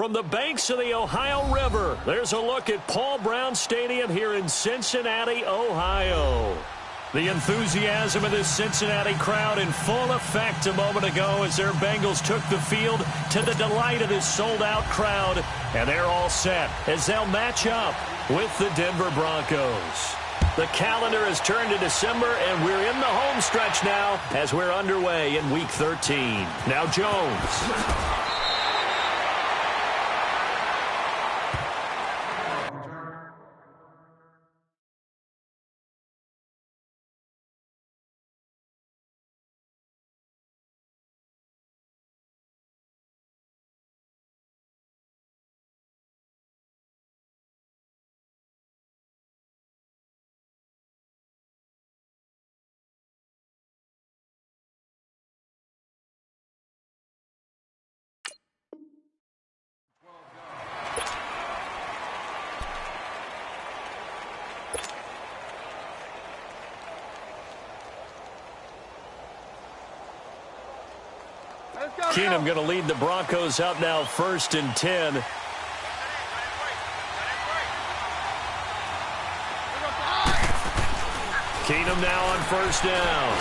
from the banks of the Ohio River, there's a look at Paul Brown Stadium here in Cincinnati, Ohio. The enthusiasm of this Cincinnati crowd in full effect a moment ago as their Bengals took the field to the delight of this sold-out crowd. And they're all set as they'll match up with the Denver Broncos. The calendar has turned to December, and we're in the home stretch now as we're underway in Week 13. Now Jones. Keenum going to lead the Broncos out now 1st and 10. Keenum now on 1st down.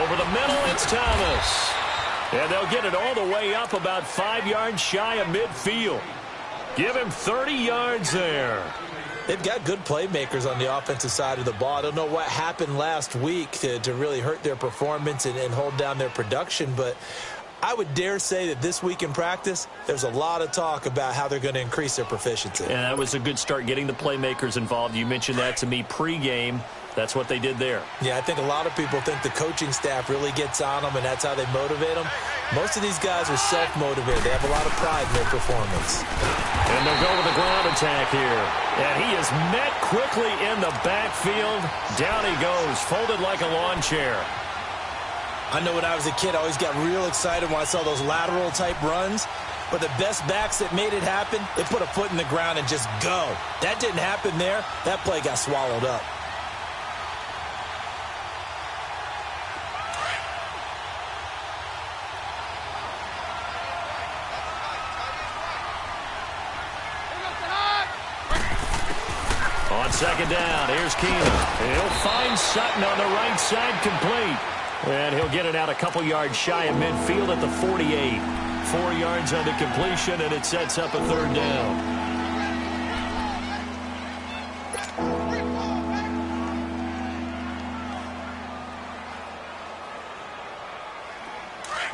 Over the middle, it's Thomas. And they'll get it all the way up about 5 yards shy of midfield. Give him 30 yards there. They've got good playmakers on the offensive side of the ball. I don't know what happened last week to really hurt their performance and hold down their production, but I would dare say that this week in practice, there's a lot of talk about how they're going to increase their proficiency. And that was a good start getting the playmakers involved. You mentioned that to me pregame. That's what they did there. Yeah, I think a lot of people think the coaching staff really gets on them, and that's how they motivate them. Most of these guys are self-motivated. They have a lot of pride in their performance. And they'll go with the ground attack here. And he is met quickly in the backfield. Down he goes, folded like a lawn chair. I know when I was a kid, I always got real excited when I saw those lateral-type runs. But the best backs that made it happen, they put a foot in the ground and just go. That didn't happen there. That play got swallowed up. On 2nd down, here's Keenum. He'll find Sutton on the right side, complete. And he'll get it out a couple yards shy of midfield at the 48. 4 yards on the completion, and it sets up a 3rd down.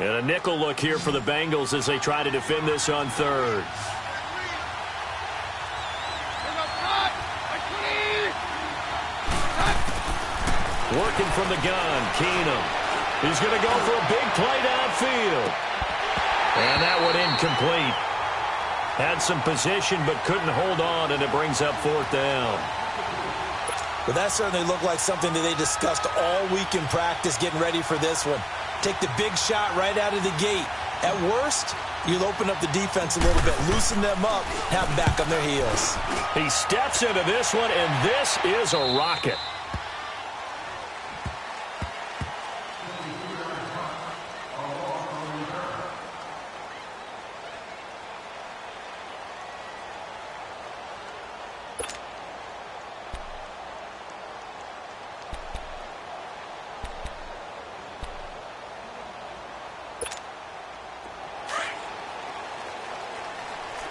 And a nickel look here for the Bengals as they try to defend this on 3rd. Working from the gun, Keenum. He's going to go for a big play downfield. And that one incomplete. Had some position but couldn't hold on, and it brings up 4th down. Well, that certainly looked like something that they discussed all week in practice getting ready for this one. Take the big shot right out of the gate. At worst, you'll open up the defense a little bit, loosen them up, have them back on their heels. He steps into this one, and this is a rocket.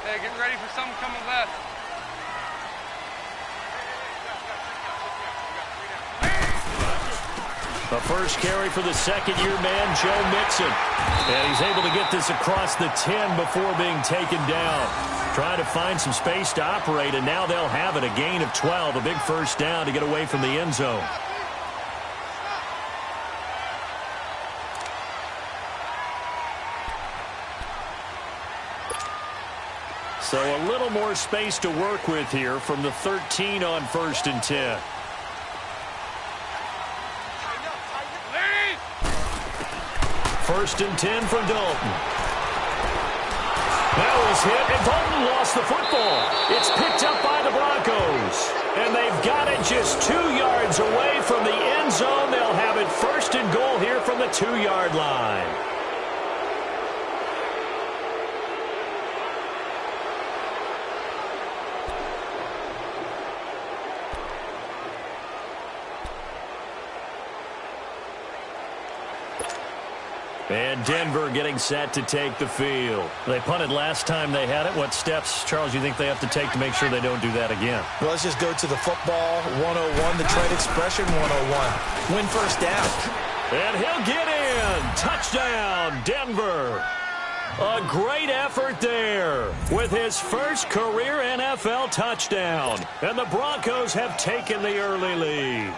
Hey, get ready for something coming left. The first carry for the second-year man, Joe Mixon. And he's able to get this across the 10 before being taken down. Trying to find some space to operate, and now they'll have it. A gain of 12, a big 1st down to get away from the end zone. So a little more space to work with here from the 13 on 1st and 10. First and 10 for Dalton. That was hit, and Dalton lost the football. It's picked up by the Broncos. And they've got it just 2 yards away from the end zone. They'll have it 1st and goal here from the 2-yard line. And Denver getting set to take the field. They punted last time they had it. What steps, Charles, you think they have to take to make sure they don't do that again? Well, let's just go to the football 101, the trade expression 101. Win first down. And he'll get in. Touchdown, Denver. A great effort there with his first career NFL touchdown. And the Broncos have taken the early lead.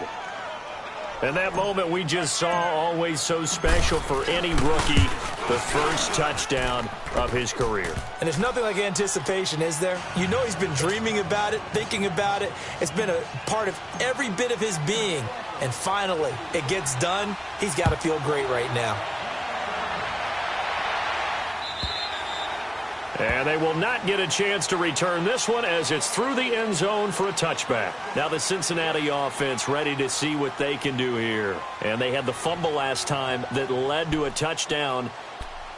And that moment we just saw, always so special for any rookie, the first touchdown of his career. And there's nothing like anticipation, is there? You know he's been dreaming about it, thinking about it. It's been a part of every bit of his being. And finally, it gets done. He's got to feel great right now. And they will not get a chance to return this one as it's through the end zone for a touchback. Now the Cincinnati offense ready to see what they can do here. And they had the fumble last time that led to a touchdown.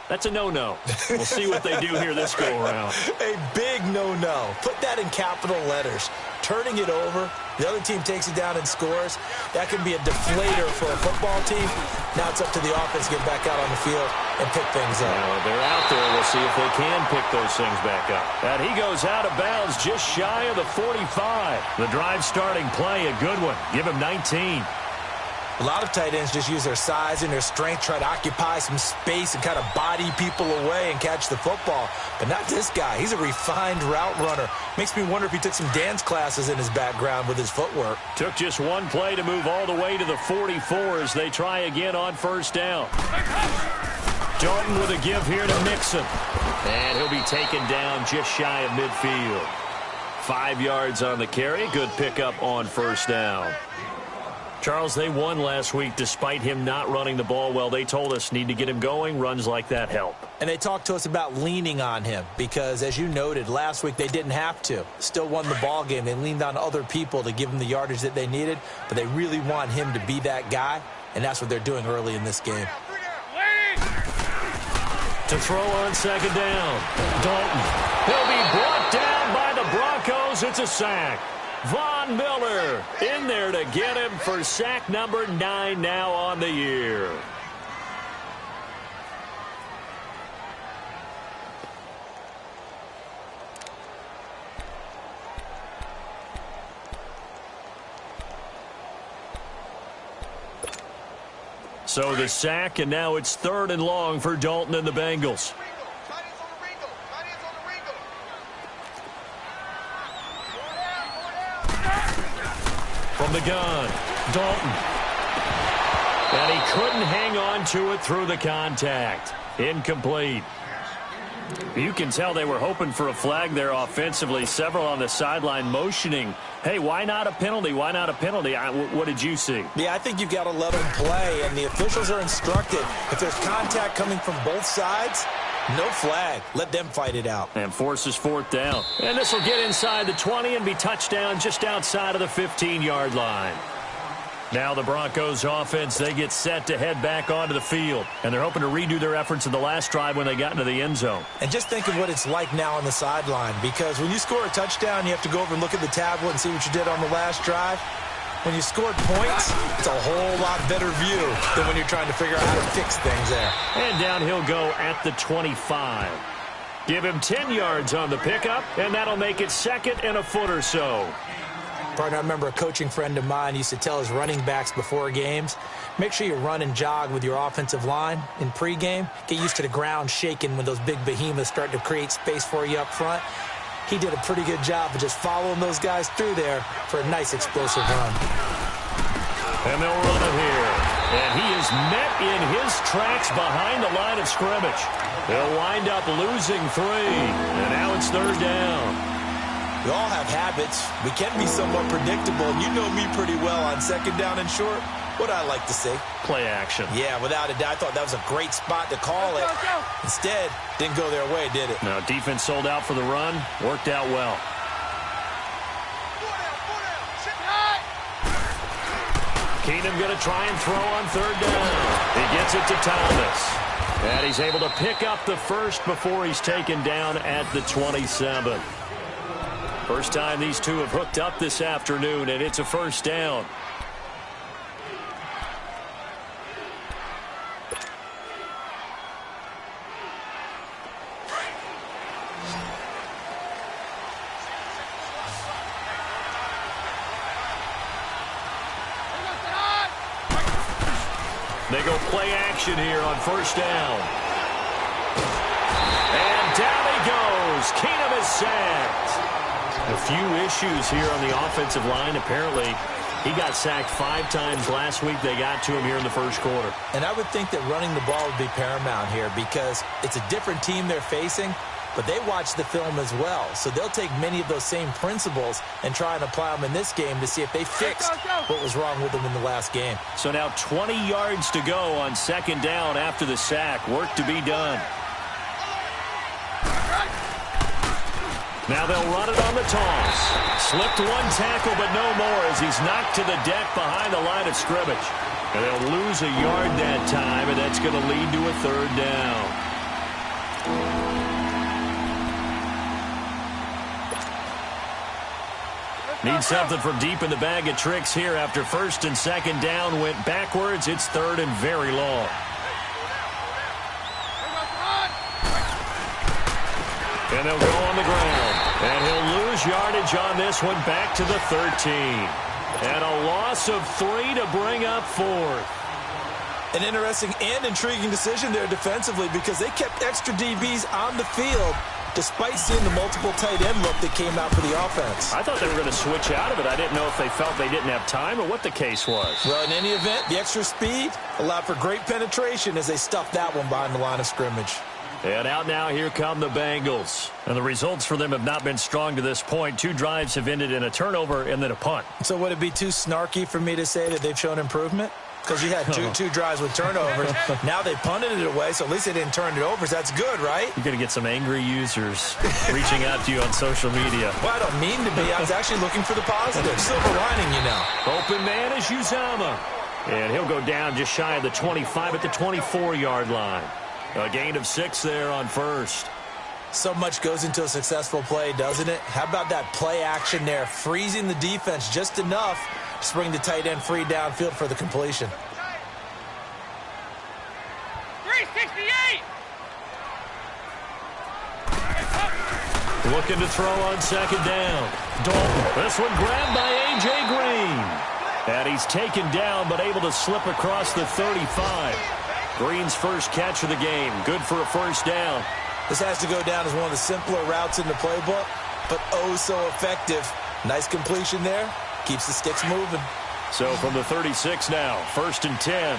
That's a no-no. We'll see what they do here this go-around. A big no-no. Put that in capital letters. Turning it over, the other team takes it down and scores. That can be a deflator for a football team. Now it's up to the offense to get back out on the field and pick things up. Now they're out there. We'll see if they can pick those things back up. And he goes out of bounds just shy of the 45. The drive starting play, a good one. Give him 19. A lot of tight ends just use their size and their strength, try to occupy some space and kind of body people away and catch the football. But not this guy. He's a refined route runner. Makes me wonder if he took some dance classes in his background with his footwork. Took just one play to move all the way to the 44 as they try again on first down. Dalton with a give here to Mixon. And he'll be taken down just shy of midfield. 5 yards on the carry. Good pickup on first down. Charles, they won last week despite him not running the ball well. They told us need to get him going. Runs like that help. And they talked to us about leaning on him because, as you noted, last week they didn't have to. Still won the ball game. They leaned on other people to give them the yardage that they needed, but they really want him to be that guy, and that's what they're doing early in this game. To throw on second down. Dalton. He'll be brought down by the Broncos. It's a sack. Von Miller in there to get him for sack number 9 now on the year. So the sack, and now it's 3rd and long for Dalton and the Bengals. From the gun, Dalton. And he couldn't hang on to it through the contact. Incomplete. You can tell they were hoping for a flag there offensively. Several on the sideline motioning, hey, why not a penalty? Why not a penalty? What did you see? Yeah, I think you've got to let them play, and the officials are instructed. If there's contact coming from both sides, no flag. Let them fight it out. And forces 4th down. And this will get inside the 20 and be touchdown just outside of the 15-yard line. Now the Broncos offense, they get set to head back onto the field. And they're hoping to redo their efforts in the last drive when they got into the end zone. And just think of what it's like now on the sideline. Because when you score a touchdown, you have to go over and look at the tablet and see what you did on the last drive. When you scored points, it's a whole lot better view than when you're trying to figure out how to fix things there. And down he'll go at the 25. Give him 10 yards on the pickup, and that'll make it 2nd and a foot or so. Partner, I remember a coaching friend of mine used to tell his running backs before games, make sure you run and jog with your offensive line in pregame. Get used to the ground shaking when those big behemoths start to create space for you up front. He did a pretty good job of just following those guys through there for a nice explosive run. And they'll run it here. And he is met in his tracks behind the line of scrimmage. They'll wind up losing 3. And now it's 3rd down. We all have habits. We can be somewhat predictable. And you know me pretty well on 2nd down and short. What I like to see. Play action. Yeah, without a doubt. I thought that was a great spot to call it. Instead, didn't go their way, did it? Now, defense sold out for the run. Worked out well. Keenum going to try and throw on 3rd down. He gets it to Thomas. And he's able to pick up the first before he's taken down at the 27. First time these two have hooked up this afternoon, and it's a 1st down. They go play action here on first down. And down he goes. Keenum is sacked. A few issues here on the offensive line. Apparently, he got sacked 5 times last week. They got to him here in the first quarter. And I would think that running the ball would be paramount here because it's a different team they're facing, but they watch the film as well. So they'll take many of those same principles and try and apply them in this game to see if they fixed what was wrong with them in the last game. So now 20 yards to go on second down after the sack. Work to be done. Now they'll run it on the toss. Slipped one tackle, but no more as he's knocked to the deck behind the line of scrimmage. And they'll lose a yard that time, and that's going to lead to a third down. Need something from deep in the bag of tricks here after first and second down went backwards. It's third and very long. And they'll go on the ground. And he'll lose yardage on this one back to the 13. And a loss of 3 to bring up fourth. An interesting and intriguing decision there defensively because they kept extra DBs on the field despite seeing the multiple tight end look that came out for the offense. I thought they were going to switch out of it. I didn't know if they felt they didn't have time or what the case was. Well, in any event, the extra speed allowed for great penetration as they stuffed that one behind the line of scrimmage. And out now, here come the Bengals. And the results for them have not been strong to this point. 2 drives have ended in a turnover and then a punt. So would it be too snarky for me to say that they've shown improvement? Because you had two drives with turnovers. Now they punted it away, so at least they didn't turn it over. So that's good, right? You're going to get some angry users reaching out to you on social media. Well, I don't mean to be. I was actually looking for the positive. Silver lining, you know. Open man is Uzama. And he'll go down just shy of the 25 at the 24-yard line. A gain of 6 there on first. So much goes into a successful play, doesn't it? How about that play action there, freezing the defense just enough to bring the tight end free downfield for the completion. 368! Looking to throw on second down. Dalton. This one grabbed by A.J. Green. And he's taken down but able to slip across the 35. Green's first catch of the game. Good for a first down. This has to go down as one of the simpler routes in the playbook, but oh so effective. Nice completion there. Keeps the sticks moving. So from the 36 now, first and 10.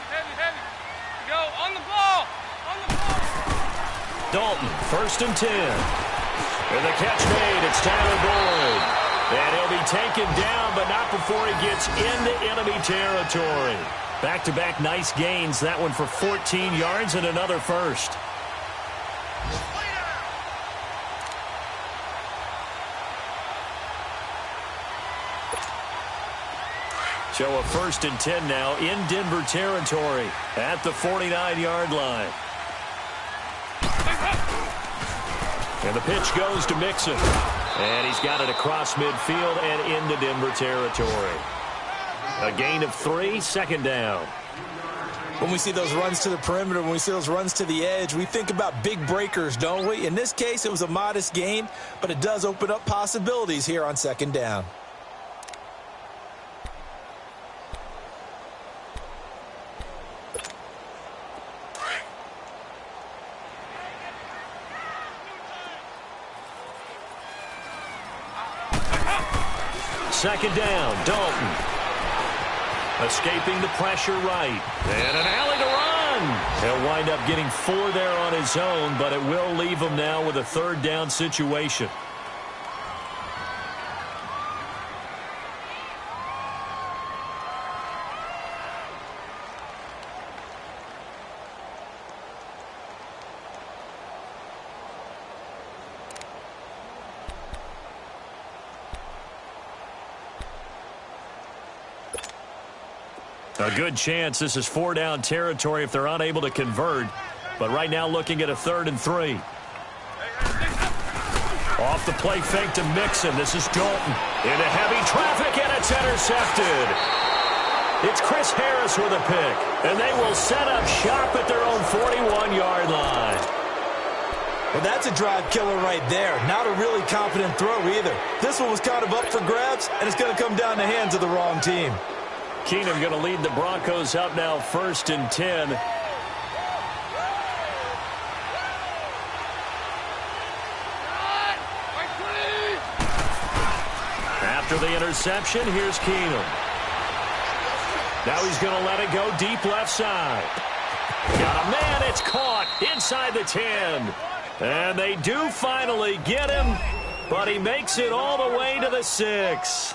Heavy. Go, on the ball. Dalton, first and 10. And the catch made, it's Tyler Boyd. And he'll be taken down, but not before he gets into enemy territory. Back-to-back nice gains. That one for 14 yards and another first. So a first and 10 now in Denver territory at the 49-yard line. And the pitch goes to Mixon. And he's got it across midfield and into Denver territory. A gain of 3, second down. When we see those runs to the perimeter, when we see those runs to the edge, we think about big breakers, don't we? In this case, it was a modest gain, but it does open up possibilities here on second down. Second down, Dalton. Escaping the pressure right. And an alley to run. He'll wind up getting 4 there on his own, but it will leave him now with a third down situation. A good chance this is 4-down territory if they're unable to convert. But right now looking at a 3rd and 3. Off the play fake to Mixon. This is Dalton. Into heavy traffic and it's intercepted. It's Chris Harris with a pick. And they will set up shop at their own 41-yard line. Well, that's a drive killer right there. Not a really confident throw either. This one was kind of up for grabs, and it's going to come down the hands of the wrong team. Keenum going to lead the Broncos up now 1st and 10. After the interception, here's Keenum. Now he's going to let it go deep left side. Got a man, it's caught inside the 10. And they do finally get him, but he makes it all the way to the 6.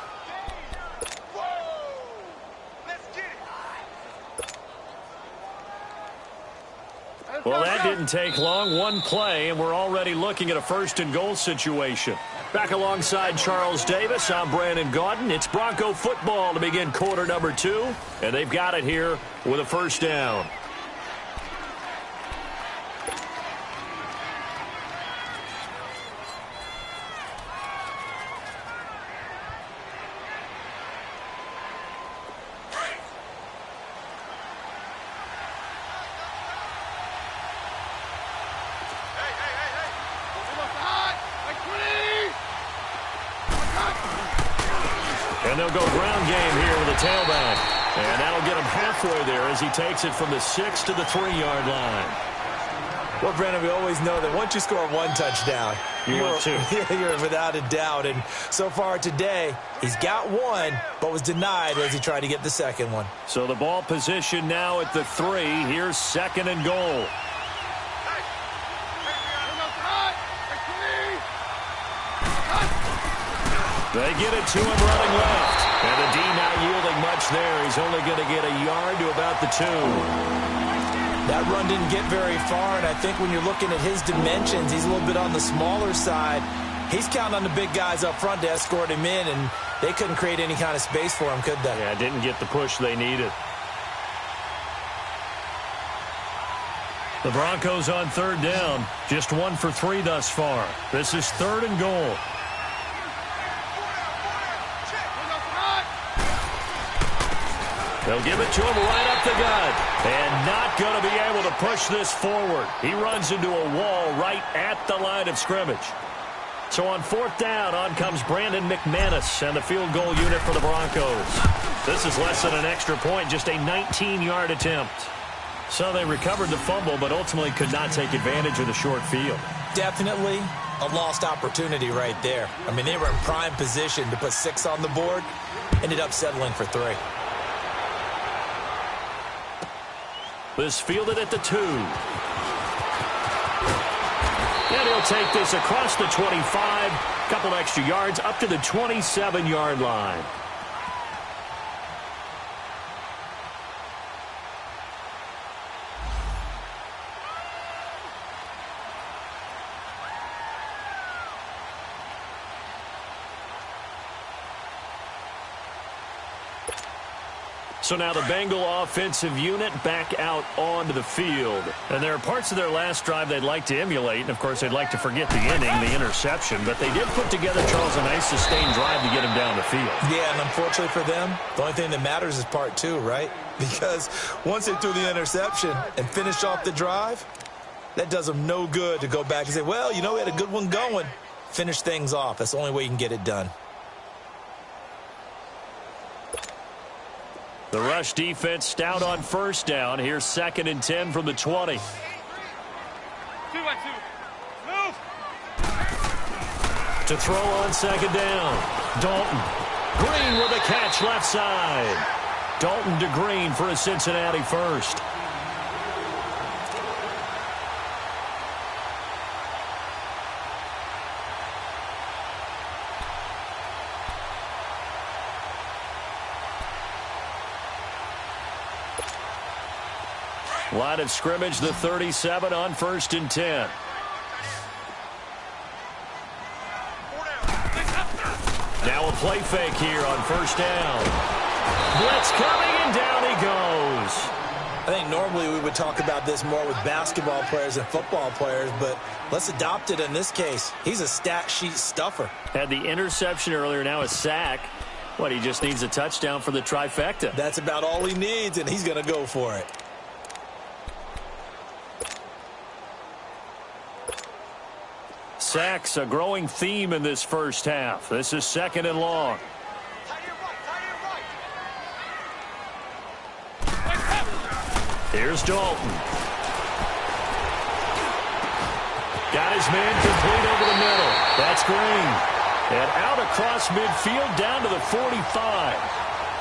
Well, that didn't take long. One play, and we're already looking at a 1st and goal situation. Back alongside Charles Davis, I'm Brandon Gaudin. It's Bronco football to begin quarter number 2, and they've got it here with a 1st down. And they'll go ground game here with a tailback. And that'll get him halfway there as he takes it from the 6 to the 3-yard line. Well, Brandon, we always know that once you score one touchdown, you're without a doubt. And so far today, he's got one, but was denied as he tried to get the second one. So the ball position now at the 3. Here's 2nd and goal. They get it to him running left. And the D not yielding much there. He's only going to get a yard to about the 2. That run didn't get very far, and I think when you're looking at his dimensions, he's a little bit on the smaller side. He's counting on the big guys up front to escort him in, and they couldn't create any kind of space for him, could they? Yeah, didn't get the push they needed. The Broncos on 3rd down. Just 1 for 3 thus far. This is 3rd and goal. They'll give it to him right up the gut. And not going to be able to push this forward. He runs into a wall right at the line of scrimmage. So on 4th down, on comes Brandon McManus and the field goal unit for the Broncos. This is less than an extra point, just a 19-yard attempt. So they recovered the fumble, but ultimately could not take advantage of the short field. Definitely a lost opportunity right there. I mean, they were in prime position to put 6 on the board. Ended up settling for 3. This fielded at the 2. And he'll take this across the 25. Couple extra yards up to the 27-yard line. So now the Bengal offensive unit back out onto the field. And there are parts of their last drive they'd like to emulate. And, of course, they'd like to forget the inning, the interception. But they did put together, Charles, a nice sustained drive to get him down the field. Yeah, and unfortunately for them, the only thing that matters is part 2, right? Because once they threw the interception and finished off the drive, that does them no good to go back and say, well, you know, we had a good one going. Finish things off. That's the only way you can get it done. The rush defense stout on 1st down. Here's 2nd and 10 from the 20. 2-1-2. Move. To throw on 2nd down. Dalton. Green with a catch left side. Dalton to Green for a Cincinnati 1st. Line of scrimmage, the 37 on 1st and 10. Now a play fake here on 1st down. Blitz coming, and down he goes. I think normally we would talk about this more with basketball players and football players, but let's adopt it in this case. He's a stat sheet stuffer. Had the interception earlier, now a sack. What, he just needs a touchdown for the trifecta. That's about all he needs, and he's going to go for it. sacks, a growing theme in this first half. This is 2nd and long. Here's Dalton. Got his man complete over the middle. That's Green. And out across midfield down to the 45.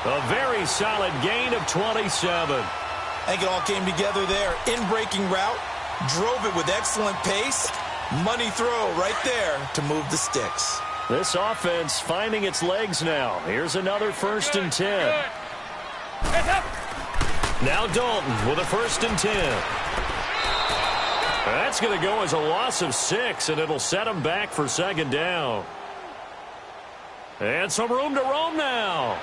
A very solid gain of 27. I think it all came together there. In-breaking route, drove it with excellent pace. Money throw right there to move the sticks. This offense finding its legs now. Here's another 1st and 10. Now Dalton with a 1st and 10. That's going to go as a loss of 6, and it'll set him back for 2nd down. And some room to roam now.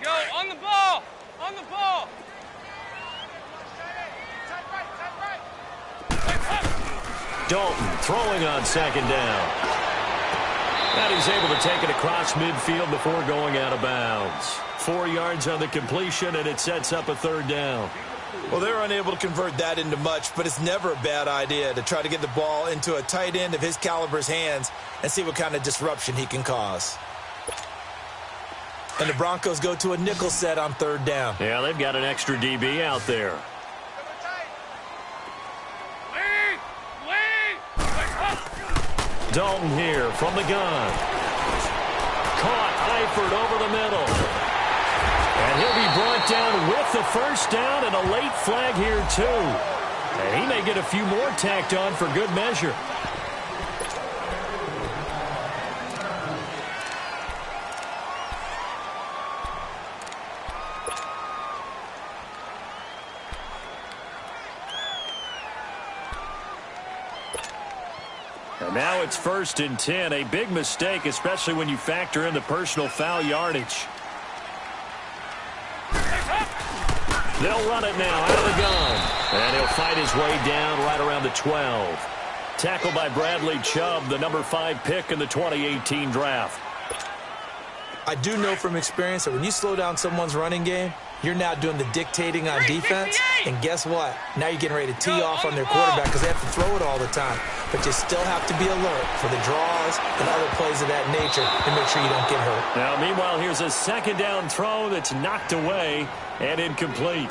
Go, on the ball! On the ball! Dalton throwing on 2nd down. And he's able to take it across midfield before going out of bounds. 4 yards on the completion, and it sets up a 3rd down. Well, they're unable to convert that into much, but it's never a bad idea to try to get the ball into a tight end of his caliber's hands and see what kind of disruption he can cause. And the Broncos go to a nickel set on 3rd down. Yeah, they've got an extra DB out there. Dalton here from the gun. Caught Eifert over the middle. And he'll be brought down with the 1st down and a late flag here too. And he may get a few more tacked on for good measure. And now it's 1st and 10. A big mistake, especially when you factor in the personal foul yardage. They'll run it now out of the gun. And he'll fight his way down right around the 12. Tackled by Bradley Chubb, the number 5 pick in the 2018 draft. I do know from experience that when you slow down someone's running game, you're now doing the dictating on defense. And guess what? Now you're getting ready to tee off on their quarterback because they have to throw it all the time. But you still have to be alert for the draws and other plays of that nature to make sure you don't get hurt. Now, meanwhile, here's a 2nd down throw that's knocked away and incomplete.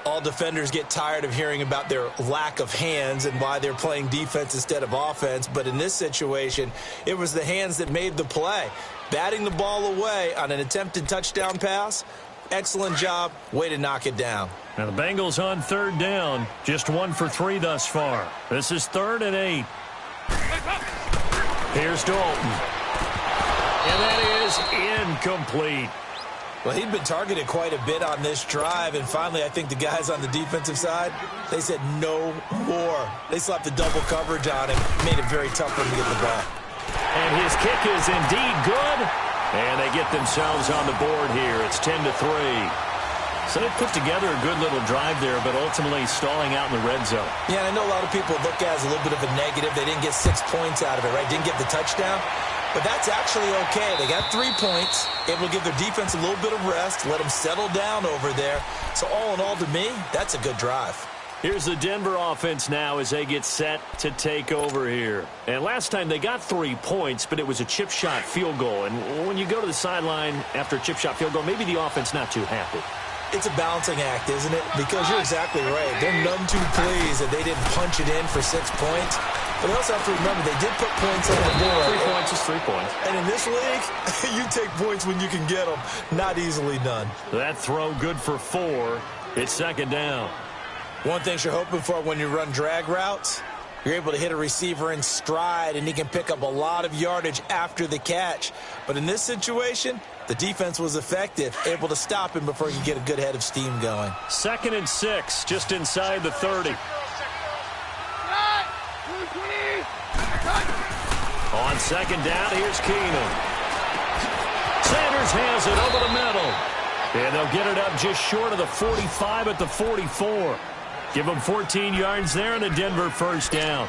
All defenders get tired of hearing about their lack of hands and why they're playing defense instead of offense. But in this situation, it was the hands that made the play. Batting the ball away on an attempted touchdown pass. Excellent job. Way to knock it down. Now the Bengals on 3rd down. Just 1 for 3 thus far. This is 3rd and 8. Here's Dalton. And that is incomplete. Well, he'd been targeted quite a bit on this drive, and finally I think the guys on the defensive side, they said no more. They slapped the double coverage on him, made it very tough for him to get the ball. And his kick is indeed good. And they get themselves on the board here. It's 10-3. So they put together a good little drive there, but ultimately stalling out in the red zone. Yeah, and I know a lot of people look at it as a little bit of a negative. They didn't get 6 points out of it, right? Didn't get the touchdown. But that's actually okay. They got 3 points, able to give their defense a little bit of rest, let them settle down over there. So all in all, to me, that's a good drive. Here's the Denver offense now as they get set to take over here. And last time they got 3 points, but it was a chip shot field goal. And when you go to the sideline after a chip shot field goal, maybe the offense not too happy. It's a balancing act, isn't it? Because you're exactly right. They're none too pleased that they didn't punch it in for 6 points. But they also have to remember they did put points on the board. 3 points is 3 points. And in this league, you take points when you can get them. Not easily done. That throw good for 4. It's 2nd down. One thing you're hoping for when you run drag routes, you're able to hit a receiver in stride, and he can pick up a lot of yardage after the catch. But in this situation, the defense was effective, able to stop him before he could get a good head of steam going. 2nd and 6, just inside the 30. On 2nd down, here's Keenum. Sanders has it over the middle. And they'll get it up just short of the 45 at the 44. Give them 14 yards there and a Denver first down.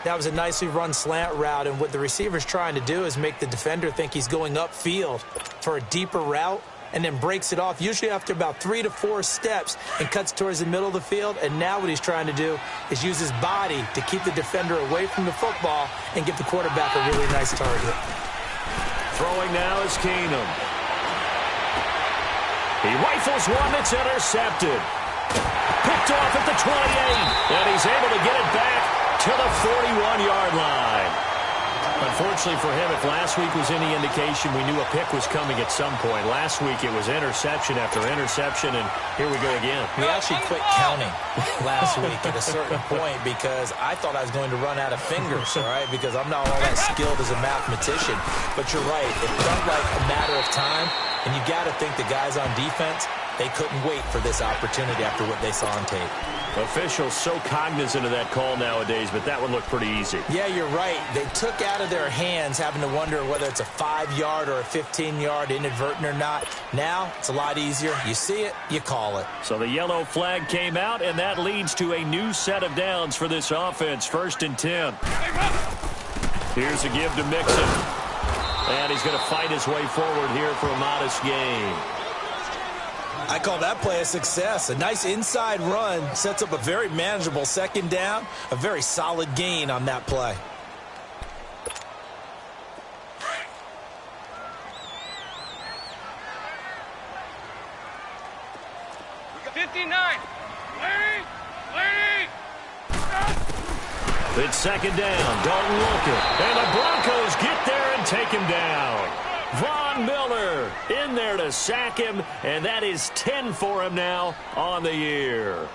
That was a nicely run slant route, and what the receiver's trying to do is make the defender think he's going upfield for a deeper route, and then breaks it off, usually after about 3 to 4 steps, and cuts towards the middle of the field. And now what he's trying to do is use his body to keep the defender away from the football and give the quarterback a really nice target. Throwing now is Keenum. He rifles one that's intercepted. Picked off at the 28, and he's able to get it back to the 41-yard line. Unfortunately for him, if last week was any indication, we knew a pick was coming at some point. Last week it was interception after interception, and here we go again. We actually quit counting last week at a certain point because I thought I was going to run out of fingers, all right, because I'm not all that skilled as a mathematician. But you're right. It felt like a matter of time, and you got to think the guys on defense, they couldn't wait for this opportunity after what they saw on tape. Officials so cognizant of that call nowadays, but that one looked pretty easy. Yeah, you're right. They took out of their hands having to wonder whether it's a 5-yard or a 15-yard inadvertent or not. Now, it's a lot easier. You see it, you call it. So the yellow flag came out, and that leads to a new set of downs for this offense. 1st and 10. Here's a give to Mixon. And he's going to fight his way forward here for a modest gain. I call that play a success. A nice inside run sets up a very manageable 2nd down. A very solid gain on that play. It's 2nd down. Dalton looking. And the Broncos get there and take him down. Von Miller in there to sack him, and that is 10 for him now on the year.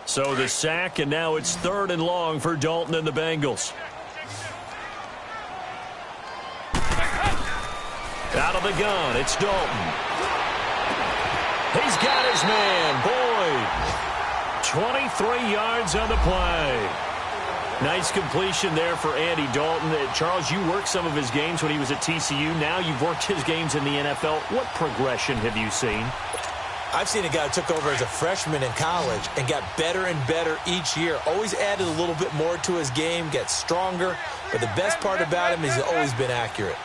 So the sack, and now it's 3rd and long for Dalton and the Bengals. Out of the gun, it's Dalton. He's got his man, Boyd. 23 yards on the play. Nice completion there for Andy Dalton. Charles, you worked some of his games when he was at TCU. Now you've worked his games in the NFL. What progression have you seen? I've seen a guy who took over as a freshman in college and got better and better each year. Always added a little bit more to his game, gets stronger. But the best part about him is he's always been accurate.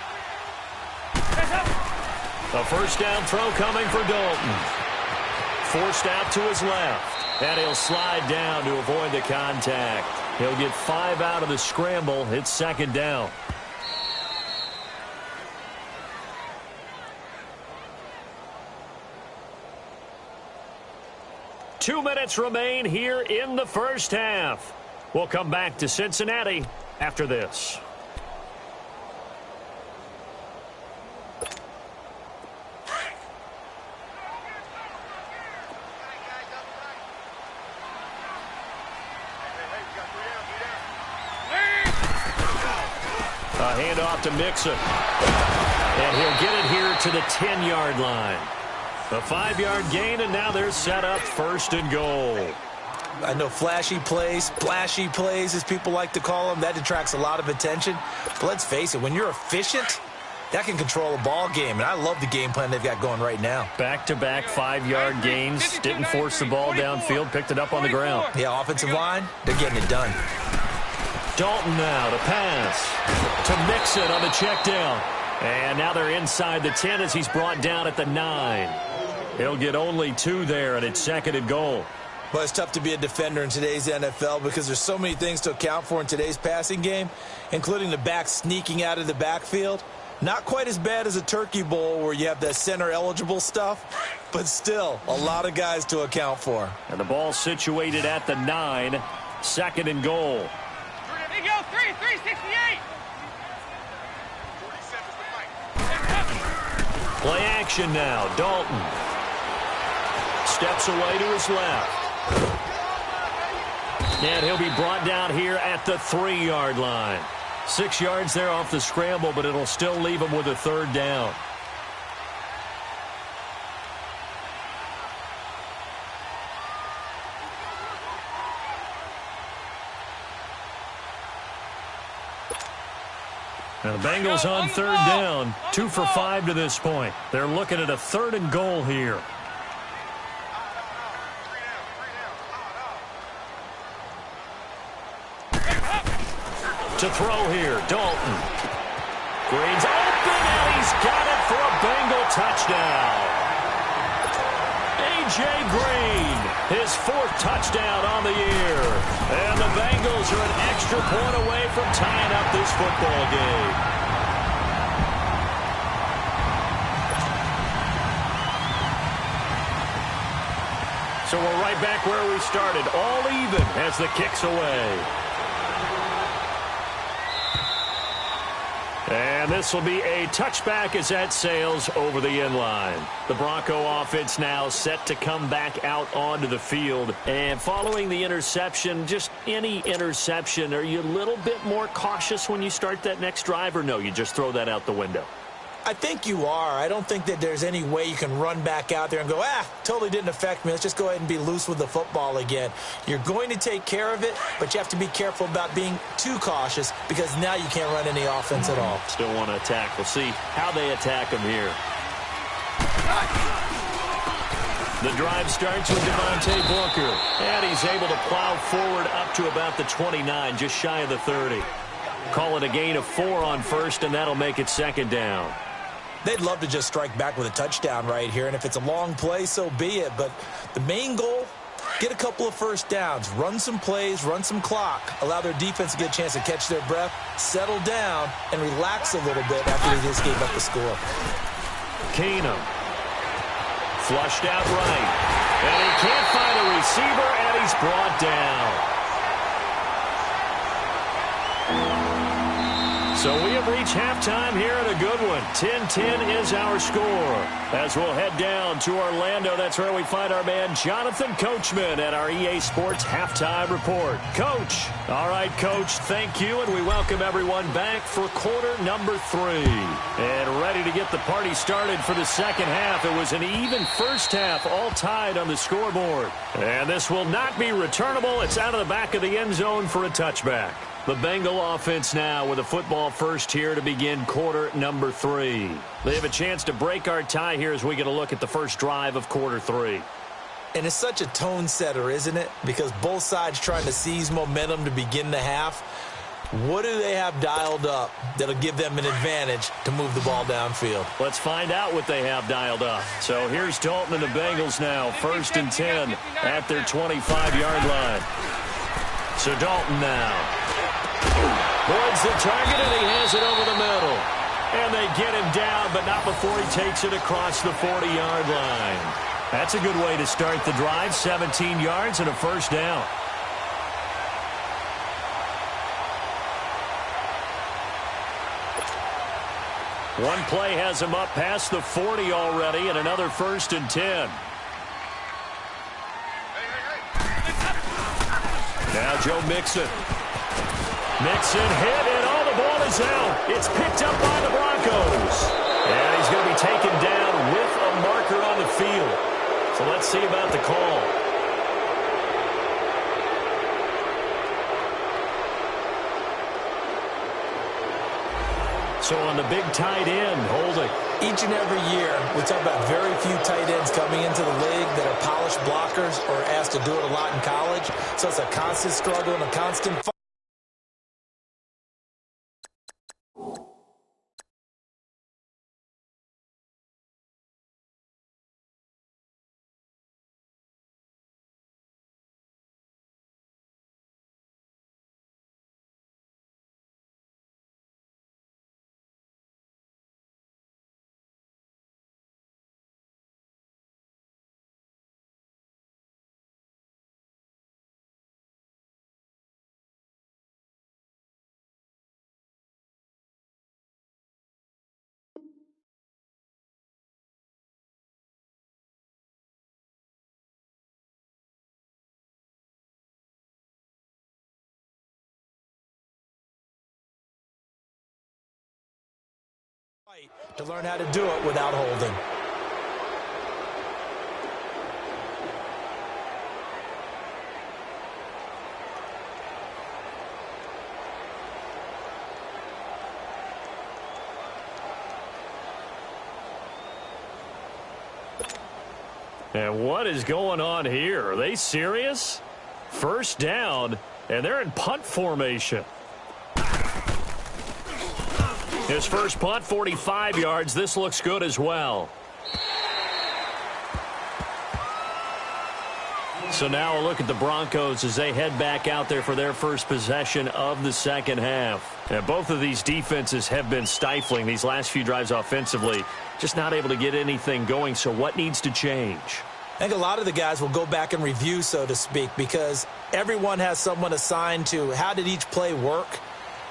A 1st down throw coming for Dalton. Forced out to his left. And he'll slide down to avoid the contact. He'll get 5 out of the scramble. It's 2nd down. Two minutes remain here in the first half. We'll come back to Cincinnati after this. A handoff to Mixon. And he'll get it here to the 10-yard line. A 5-yard gain, and now they're set up 1st and goal. I know flashy plays, splashy plays, as people like to call them, that attracts a lot of attention. But let's face it, when you're efficient, that can control a ball game. And I love the game plan they've got going right now. Back-to-back 5-yard gains. Didn't force the ball downfield. Picked it up on the ground. Yeah, offensive line, they're getting it done. Dalton now to pass to Mixon on the check down. And now they're inside the 10 as he's brought down at the 9. He'll get only 2 there, and it's 2nd and goal. Well, it's tough to be a defender in today's NFL because there's so many things to account for in today's passing game, including the back sneaking out of the backfield. Not quite as bad as a Turkey Bowl where you have that center-eligible stuff, but still a lot of guys to account for. And the ball situated at the 9, 2nd and goal. There you go, 368. Play action now. Dalton steps away to his left. And he'll be brought down here at the 3-yard line. 6 yards there off the scramble, but it'll still leave him with a 3rd down. Now the Bengals on third down, 2 for 5 to this point. They're looking at a 3rd and goal here. To throw here, Dalton. Green's open, and he's got it for a Bengal touchdown. A.J. Green, his 4th touchdown on the year. And the Bengals are an extra point away from tying up this football game. So we're right back where we started, all even as the kick's away. And this will be a touchback as that sails over the end line. The Bronco offense now set to come back out onto the field. And following the interception, just any interception, are you a little bit more cautious when you start that next drive, or no, you just throw that out the window? I think you are. I don't think that there's any way you can run back out there and go, totally didn't affect me. Let's just go ahead and be loose with the football again. You're going to take care of it, but you have to be careful about being too cautious because now you can't run any offense at all. Still want to attack. We'll see how they attack them here. The drive starts with Devontae Booker, and he's able to plow forward up to about the 29, just shy of the 30. Call it a gain of 4 on first, and that'll make it 2nd down. They'd love to just strike back with a touchdown right here, and if it's a long play, so be it. But the main goal, get a couple of first downs, run some plays, run some clock, allow their defense to get a chance to catch their breath, settle down, and relax a little bit after they just gave up the score. Keenum. Flushed out right. And he can't find a receiver, and he's brought down. So we have reached halftime here at a good one. 10-10 is our score. As we'll head down to Orlando, that's where we find our man Jonathan Coachman at our EA Sports Halftime Report. Coach. All right, Coach, thank you, and we welcome everyone back for quarter number 3. And ready to get the party started for the second half. It was an even first half, all tied on the scoreboard. And this will not be returnable. It's out of the back of the end zone for a touchback. The Bengal offense now with a football first here to begin quarter number 3. They have a chance to break our tie here as we get a look at the first drive of quarter 3. And it's such a tone setter, isn't it? Because both sides trying to seize momentum to begin the half. What do they have dialed up that'll give them an advantage to move the ball downfield? Let's find out what they have dialed up. So here's Dalton and the Bengals now, 1st and 10 at their 25-yard line. So Dalton now. Boyd's the target, and he has it over the middle. And they get him down, but not before he takes it across the 40-yard line. That's a good way to start the drive, 17 yards and a first down. One play has him up past the 40 already, and another 1st and 10. Now Joe Mixon. Mixon hit, and the ball is out. It's picked up by the Broncos. And he's going to be taken down with a marker on the field. So let's see about the call. So on the big tight end, holding. Each and every year, we talk about very few tight ends coming into the league that are polished blockers or asked to do it a lot in college. So it's a constant struggle and a constant fight. To learn how to do it without holding. And what is going on here? Are they serious? First down, and they're in punt formation. His first punt, 45 yards. This looks good as well. So now a look at the Broncos as they head back out there for their first possession of the second half. And both of these defenses have been stifling these last few drives offensively. Just not able to get anything going. So what needs to change? I think a lot of the guys will go back and review, so to speak, because everyone has someone assigned to how did each play work.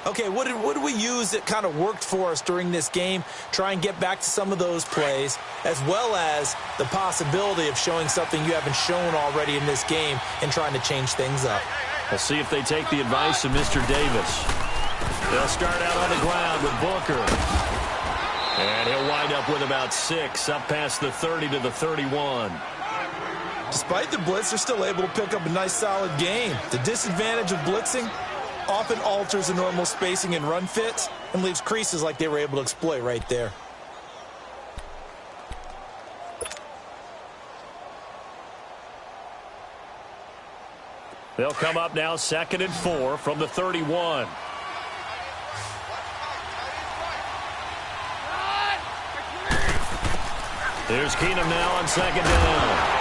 Okay, what did we use that kind of worked for us during this game? Try and get back to some of those plays, as well as the possibility of showing something you haven't shown already in this game and trying to change things up. We'll see if they take the advice of Mr. Davis. They'll start out on the ground with Booker. And he'll wind up with about 6, up past the 30 to the 31. Despite the blitz, they're still able to pick up a nice, solid game. The disadvantage of blitzing often alters the normal spacing and run fits and leaves creases like they were able to exploit right there. They'll come up now 2nd and 4 from the 31. Here's Keenum now on 2nd down.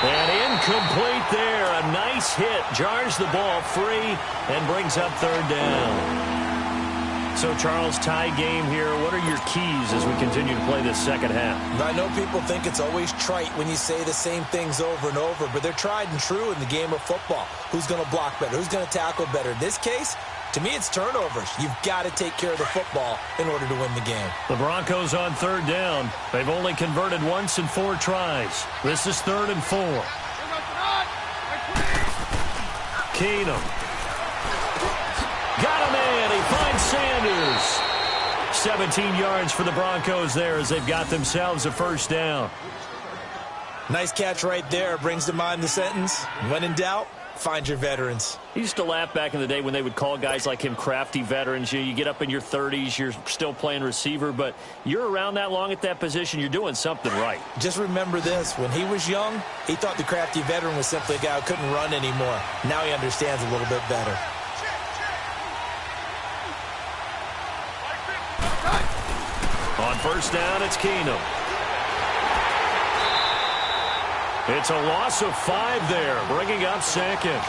And incomplete there. A nice hit. Jars the ball free and brings up 3rd down. So, Charles, tie game here. What are your keys as we continue to play this second half? I know people think it's always trite when you say the same things over and over, but they're tried and true in the game of football. Who's going to block better? Who's going to tackle better? In this case, to me, it's turnovers. You've got to take care of the football in order to win the game. The Broncos on 3rd down. They've only converted once in 4 tries. This is 3rd and 4. Keenum. Got him in. He finds Sanders. 17 yards for the Broncos there as they've got themselves a first down. Nice catch right there. Brings to mind the sentence, when in doubt, find your veterans. He used to laugh back in the day when they would call guys like him crafty veterans. You get up in your 30s, you're still playing receiver, but you're around that long at that position, you're doing something right. Just remember this. When he was young, he thought the crafty veteran was simply a guy who couldn't run anymore. Now he understands a little bit better. On first down, it's Keenum. It's a loss of 5 there, bringing up 2nd.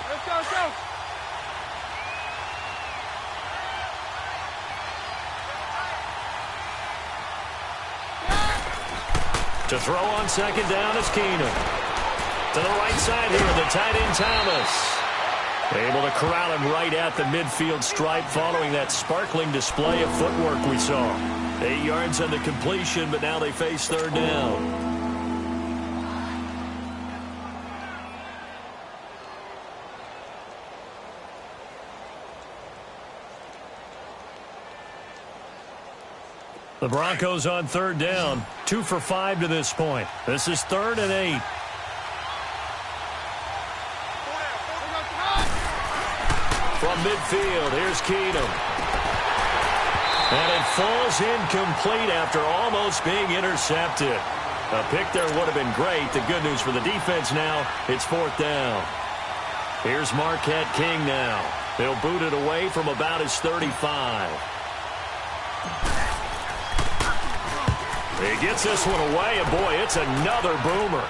Let's go. To throw on 2nd down is Keenum. To the right side here, the tight end Thomas. Able to corral him right at the midfield stripe following that sparkling display of footwork we saw. 8 yards on the completion, but now they face 3rd down. The Broncos on 3rd down, 2 for 5 to this point. This is 3rd and 8. From midfield, here's Keenum. And it falls incomplete after almost being intercepted. A pick there would have been great. The good news for the defense now, it's 4th down. Here's Marquette King now. He'll boot it away from about his 35. He gets this one away, and boy, it's another boomer.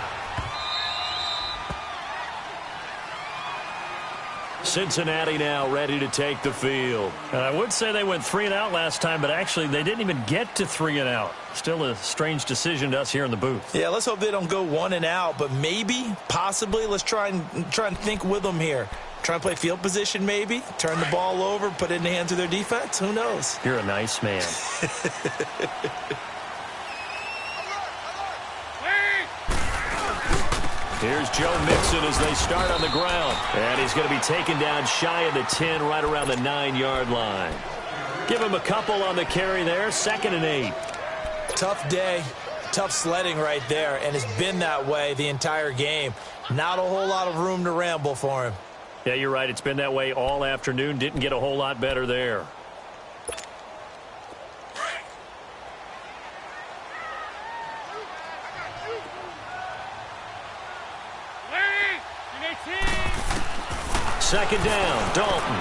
Cincinnati now ready to take the field. And I would say they went 3 and out last time, but actually they didn't even get to 3 and out. Still a strange decision to us here in the booth. Yeah, let's hope they don't go 1 and out, but maybe, possibly, let's try and think with them here. Try and play field position maybe, turn the ball over, put it in the hands of their defense. Who knows? You're a nice man. Here's Joe Mixon as they start on the ground. And he's going to be taken down shy of the 10, right around the 9-yard line. Give him a couple on the carry there. 2nd and 8. Tough day. Tough sledding right there, and it's been that way the entire game. Not a whole lot of room to ramble for him. Yeah, you're right. It's been that way all afternoon. Didn't get a whole lot better there. Second down, Dalton.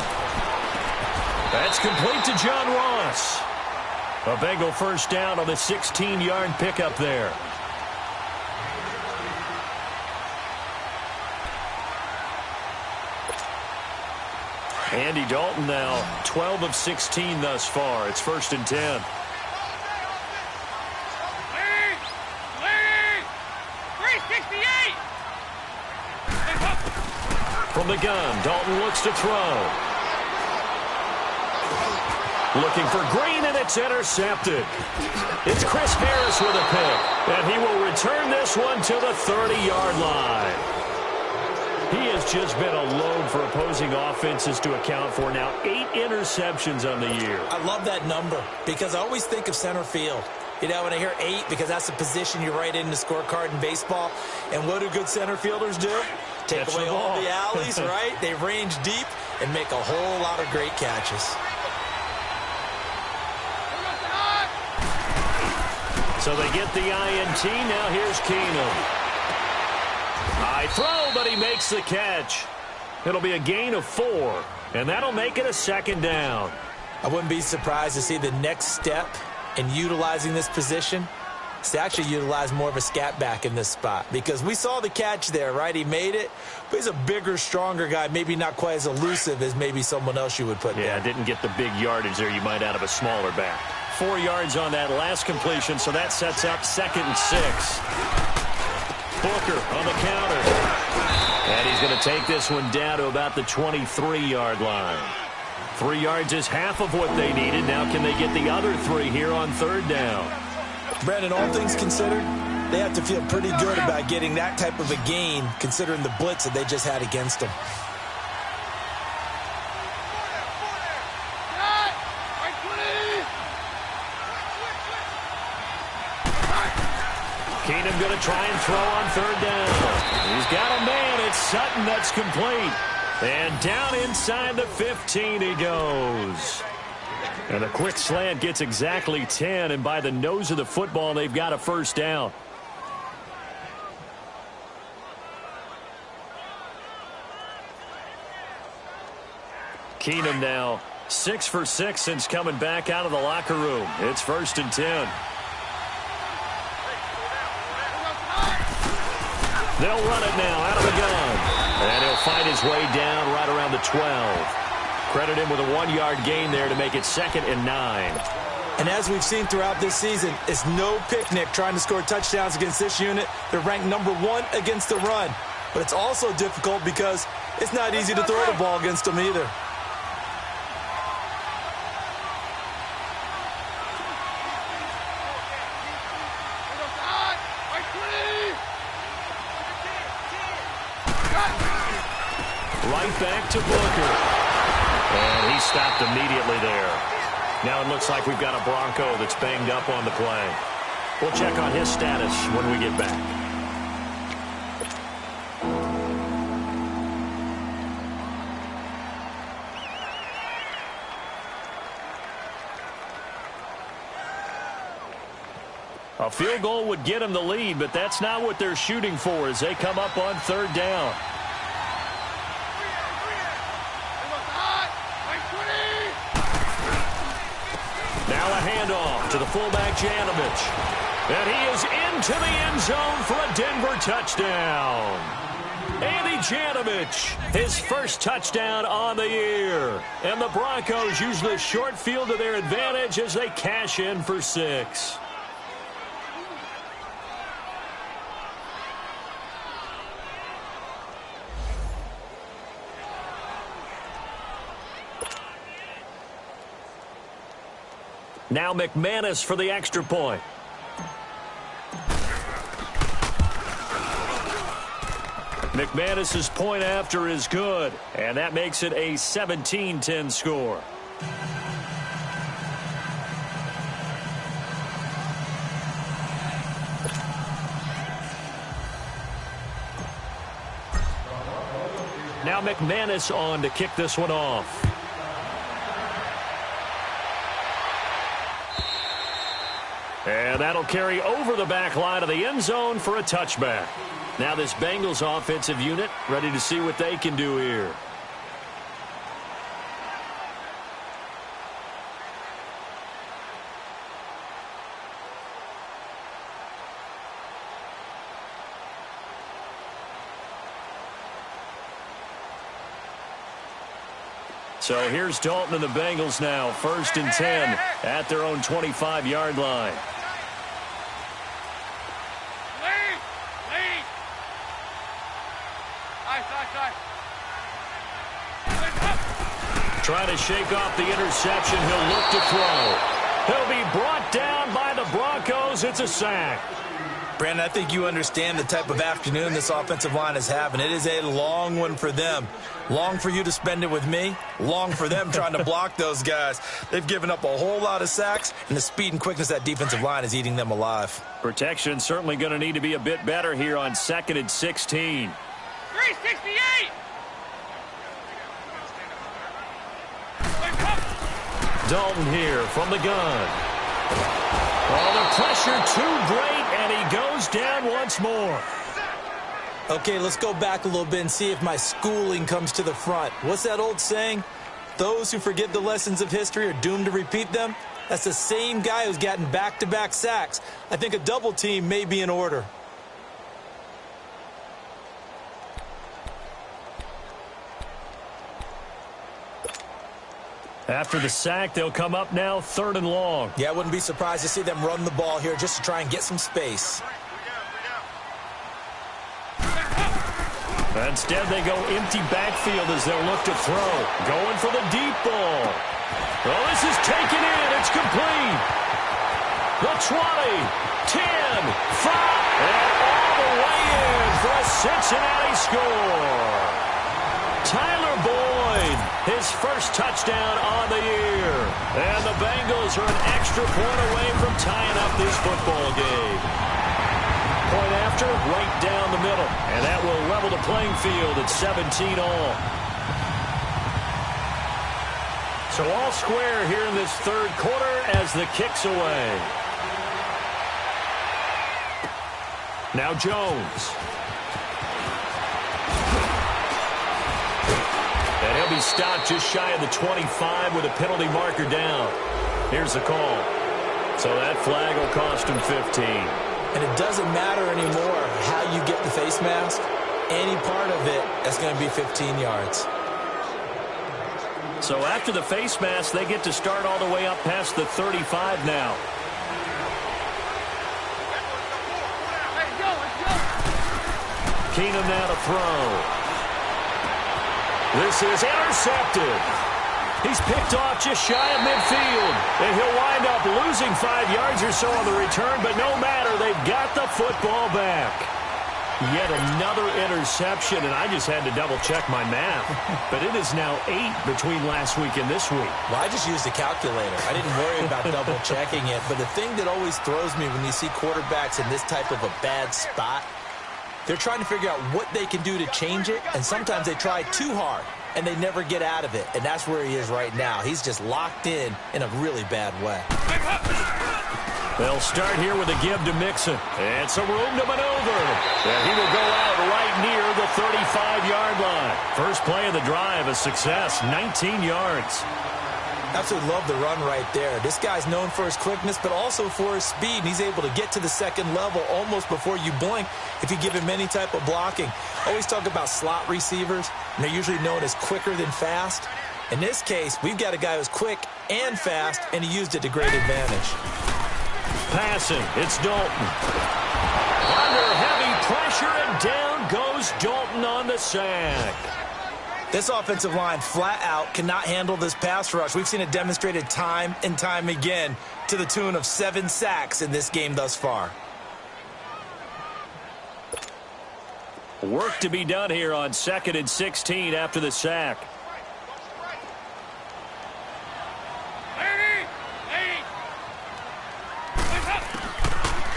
That's complete to John Ross. A Bengal first down on the 16-yard pickup there. Andy Dalton now 12 of 16 thus far. It's 1st and 10. From the gun, Dalton looks to throw. Looking for Green, and it's intercepted. It's Chris Harris with a pick, and he will return this one to the 30-yard line. He has just been a load for opposing offenses to account for. Now 8 interceptions on the year. I love that number because I always think of center field. You know, when I hear 8, because that's the position you write in the scorecard in baseball. And what do good center fielders do? Take away all the alleys, right? They range deep and make a whole lot of great catches. So they get the INT. Now here's Keenum. High throw, but he makes the catch. It'll be a gain of 4, and that'll make it a 2nd down. I wouldn't be surprised to see the next step in utilizing this position is to actually utilize more of a scat back in this spot, because we saw the catch there, right? He made it, but he's a bigger, stronger guy, maybe not quite as elusive as maybe someone else you would put there. Yeah, didn't get the big yardage there you might out of a smaller back. 4 yards on that last completion, so that sets up 2nd and 6. Booker on the counter. And he's going to take this one down to about the 23-yard line. 3 yards is half of what they needed. Now can they get the other 3 here on 3rd down? Brandon, all things considered, they have to feel pretty good about getting that type of a gain considering the blitz that they just had against them. Keenum going to try and throw on 3rd down. He's got a man. It's Sutton that's complete. And down inside the 15 he goes. And a quick slant gets exactly 10. And by the nose of the football, they've got a 1st down. Keenum now 6 for 6 since coming back out of the locker room. It's 1st and 10. They'll run it now out of the gun. And he'll find his way down right around the 12. Credit him with a 1-yard gain there to make it 2nd and 9. And as we've seen throughout this season, it's no picnic trying to score touchdowns against this unit. They're ranked number 1 against the run. But it's also difficult because it's not easy to throw the ball against them either. Right back to Booker. And he stopped immediately there. Now it looks like we've got a Bronco that's banged up on the play. We'll check on his status when we get back. A field goal would get them the lead, but that's not what they're shooting for as they come up on 3rd down. Now a handoff to the fullback, Janovich. And he is into the end zone for a Denver touchdown. Andy Janovich, his first touchdown on the year. And the Broncos use the short field to their advantage as they cash in for 6. Now McManus for the extra point. McManus's point after is good, and that makes it a 17-10 score. McManus on to kick this one off. And that'll carry over the back line of the end zone for a touchback. Now this Bengals offensive unit ready to see what they can do here. So here's Dalton and the Bengals now, 1st and 10 at their own 25-yard line. Trying to shake off the interception. He'll look to throw. He'll be brought down by the Broncos. It's a sack. Brandon, I think you understand the type of afternoon this offensive line is having. It is a long one for them. Long for you to spend it with me. Long for them trying to block those guys. They've given up a whole lot of sacks, and the speed and quickness of that defensive line is eating them alive. Protection certainly going to need to be a bit better here on 2nd and 16. 368! Dalton here from the gun. Oh, the pressure too great, and he goes down once more. Okay, let's go back a little bit and see if my schooling comes to the front. What's that old saying? Those who forget the lessons of history are doomed to repeat them. That's the same guy who's gotten back-to-back sacks. I think a double team may be in order. After the sack, they'll come up now 3rd and long. Yeah, I wouldn't be surprised to see them run the ball here just to try and get some space. Instead, they go empty backfield as they'll look to throw. Going for the deep ball. Well, this is taken in. It's complete. The 20, 10, 5, and all the way in for a Cincinnati score. Tyler Boyd, his first touchdown on the year. And the Bengals are an extra point away from tying up this football game. Point after, right down the middle. And that will level the playing field at 17 all. So all square here in this 3rd quarter as the kick's away. Now Jones. And he'll be stopped just shy of the 25 with a penalty marker down. Here's the call. So that flag will cost him 15. And it doesn't matter anymore how you get the face mask. Any part of it, that's going to be 15 yards. So after the face mask, they get to start all the way up past the 35 now. Keenum now to throw. This is intercepted. He's picked off just shy of midfield. And he'll wind up losing 5 yards or so on the return, but no matter, they've got the football back. Yet another interception, and I just had to double-check my math. But it is now 8 between last week and this week. Well, I just used a calculator. I didn't worry about double-checking it. But the thing that always throws me when you see quarterbacks in this type of a bad spot, they're trying to figure out what they can do to change it, and sometimes they try too hard, and they never get out of it. And that's where he is right now. He's just locked in a really bad way. They'll start here with a give to Mixon. And some room to maneuver. And he will go out right near the 35-yard line. First play of the drive, a success, 19 yards. Absolutely love the run right there. This guy's known for his quickness, but also for his speed. And he's able to get to the second level almost before you blink if you give him any type of blocking. Always talk about slot receivers, and they're usually known as quicker than fast. In this case, we've got a guy who's quick and fast, and he used it to great advantage. Passing, it's Dalton. Under heavy pressure, and down goes Dalton on the sack. This offensive line flat out cannot handle this pass rush. We've seen it demonstrated time and time again to the tune of 7 sacks in this game thus far. Work to be done here on 2nd and 16 after the sack.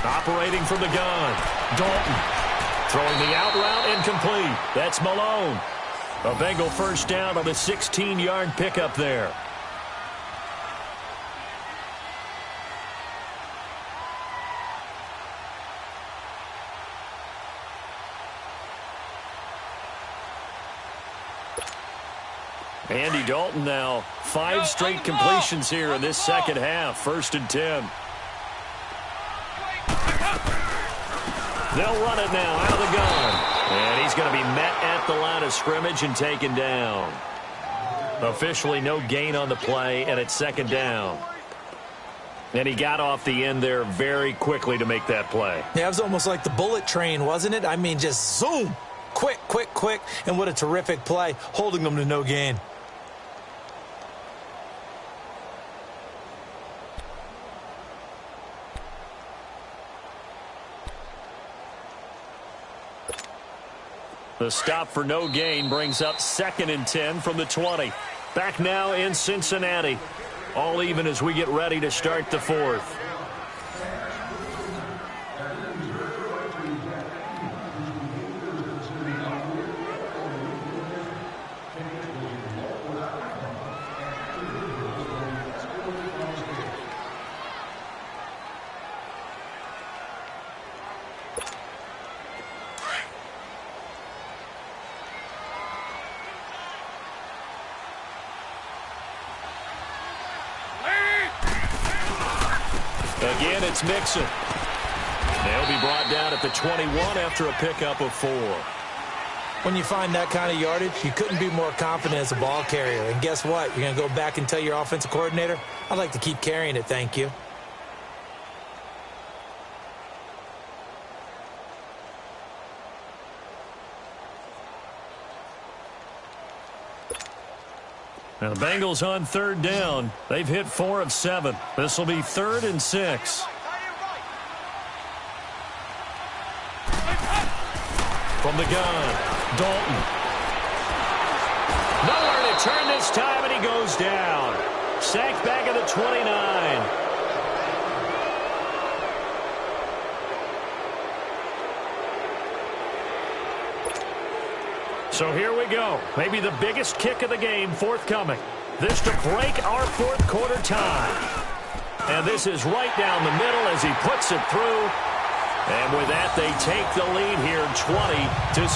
Operating from the gun. Dalton throwing the out route incomplete. That's Malone. A Bengal first down on a 16-yard pickup there. Andy Dalton now 5 straight completions here in this second half. 1st and 10. They'll run it now out of the gun. And he's going to be met at the line of scrimmage and taken down. Officially no gain on the play, and it's 2nd down. And he got off the end there very quickly to make that play. Yeah, it was almost like the bullet train, wasn't it? I mean, just zoom. Quick, quick, quick. And what a terrific play, holding them to no gain. The stop for no gain brings up 2nd and 10 from the 20. Back now in Cincinnati. All even as we get ready to start the 4th. Again, it's Mixon. They'll be brought down at the 21 after a pickup of 4. When you find that kind of yardage, you couldn't be more confident as a ball carrier. And guess what? You're going to go back and tell your offensive coordinator, I'd like to keep carrying it, thank you. Now the Bengals on 3rd down. They've hit 4 of 7. This will be 3rd and 6. From the gun, Dalton. Nowhere to turn this time, and he goes down. Sacked back at the 29. So here we go. Maybe the biggest kick of the game forthcoming. This to break our 4th quarter tie. And this is right down the middle as he puts it through. And with that, they take the lead here 20-17.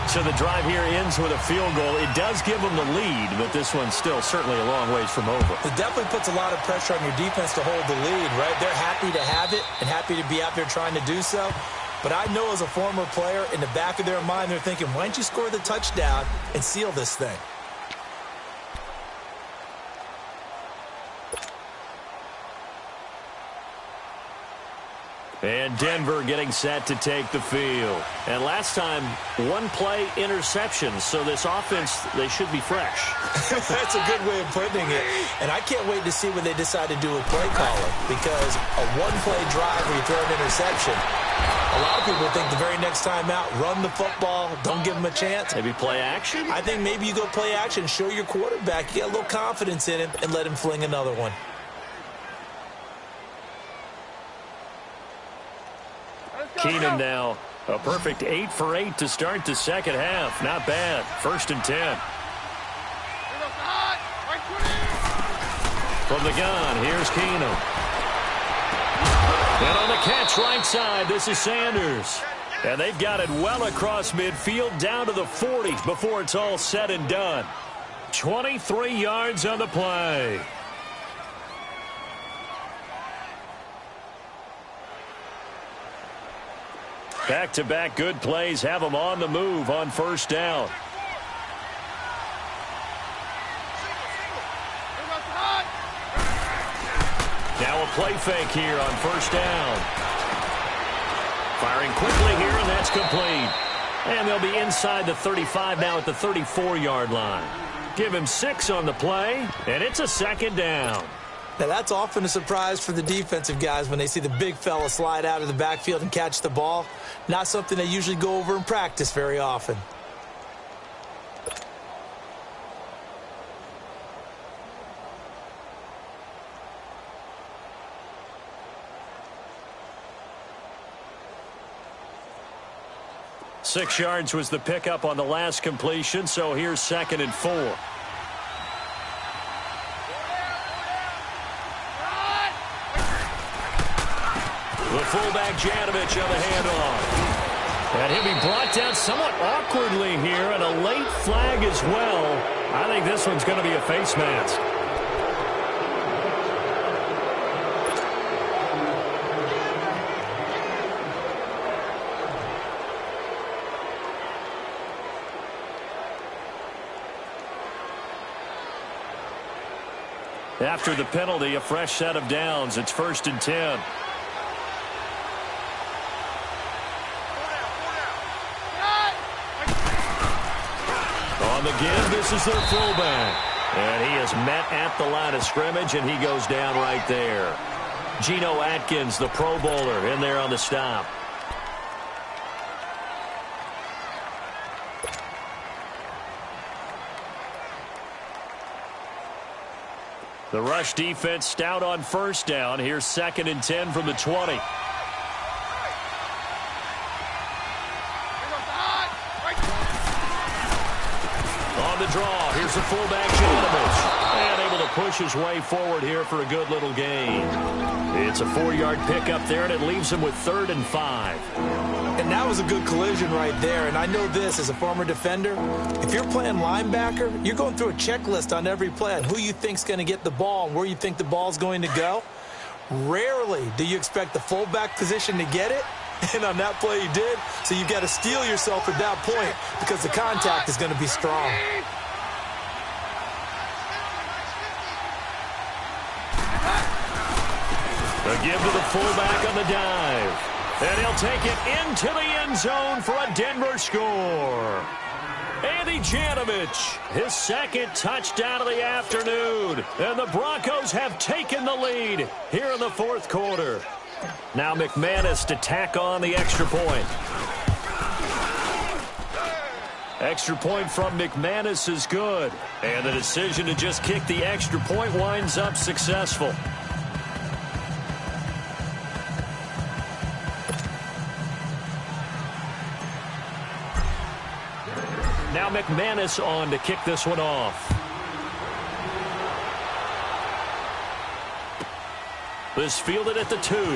So the drive here ends with a field goal. It does give them the lead, but this one's still certainly a long ways from over. It definitely puts a lot of pressure on your defense to hold the lead, right? They're happy to have it and happy to be out there trying to do so. But I know as a former player, in the back of their mind, they're thinking, why don't you score the touchdown and seal this thing? And Denver getting set to take the field. And last time, 1-play interception. So this offense, they should be fresh. That's a good way of putting it. And I can't wait to see when they decide to do a play caller. Because a 1-play drive where you throw an interception, a lot of people think the very next time out, run the football, don't give them a chance. Maybe play action? I think maybe you go play action, show your quarterback, you get a little confidence in him, and let him fling another one. Keenum now, a perfect 8 for 8 to start the second half. Not bad. 1st and 10. From the gun, here's Keenum. And on the catch right side, this is Sanders. And they've got it well across midfield down to the 40 before it's all said and done. 23 yards on the play. Back-to-back good plays have them on the move on 1st down. Now a play fake here on 1st down. Firing quickly here, and that's complete. And they'll be inside the 35 now at the 34-yard line. Give him 6 on the play, and it's a 2nd down. Now, that's often a surprise for the defensive guys when they see the big fella slide out of the backfield and catch the ball. Not something they usually go over in practice very often. 6 yards was the pickup on the last completion, so here's 2nd and 4. The fullback Janovich on the handoff. And he'll be brought down somewhat awkwardly here, and a late flag as well. I think this one's going to be a face mask. After the penalty, a fresh set of downs. It's 1st and 10. On the give, this is their fullback. And he is met at the line of scrimmage, and he goes down right there. Geno Atkins, the Pro Bowler, in there on the stop. The rush defense stout on 1st down. Here's 2nd and 10 from the 20. On the draw, here's the fullback, Janovich. And able to push his way forward here for a good little gain. It's a 4-yard pickup there, and it leaves him with 3rd and 5. And that was a good collision right there. And I know this as a former defender. If you're playing linebacker, you're going through a checklist on every play on who you think's going to get the ball and where you think the ball's going to go. Rarely do you expect the fullback position to get it. And on that play he did. So you've got to steel yourself at that point because the contact is going to be strong. The give to the fullback on the dive. And he'll take it into the end zone for a Denver score. Andy Janovich, his 2nd touchdown of the afternoon. And the Broncos have taken the lead here in the 4th quarter. Now McManus to tack on the extra point. Extra point from McManus is good. And the decision to just kick the extra point winds up successful. Now McManus on to kick this one off. This fielded at the 2. Oh,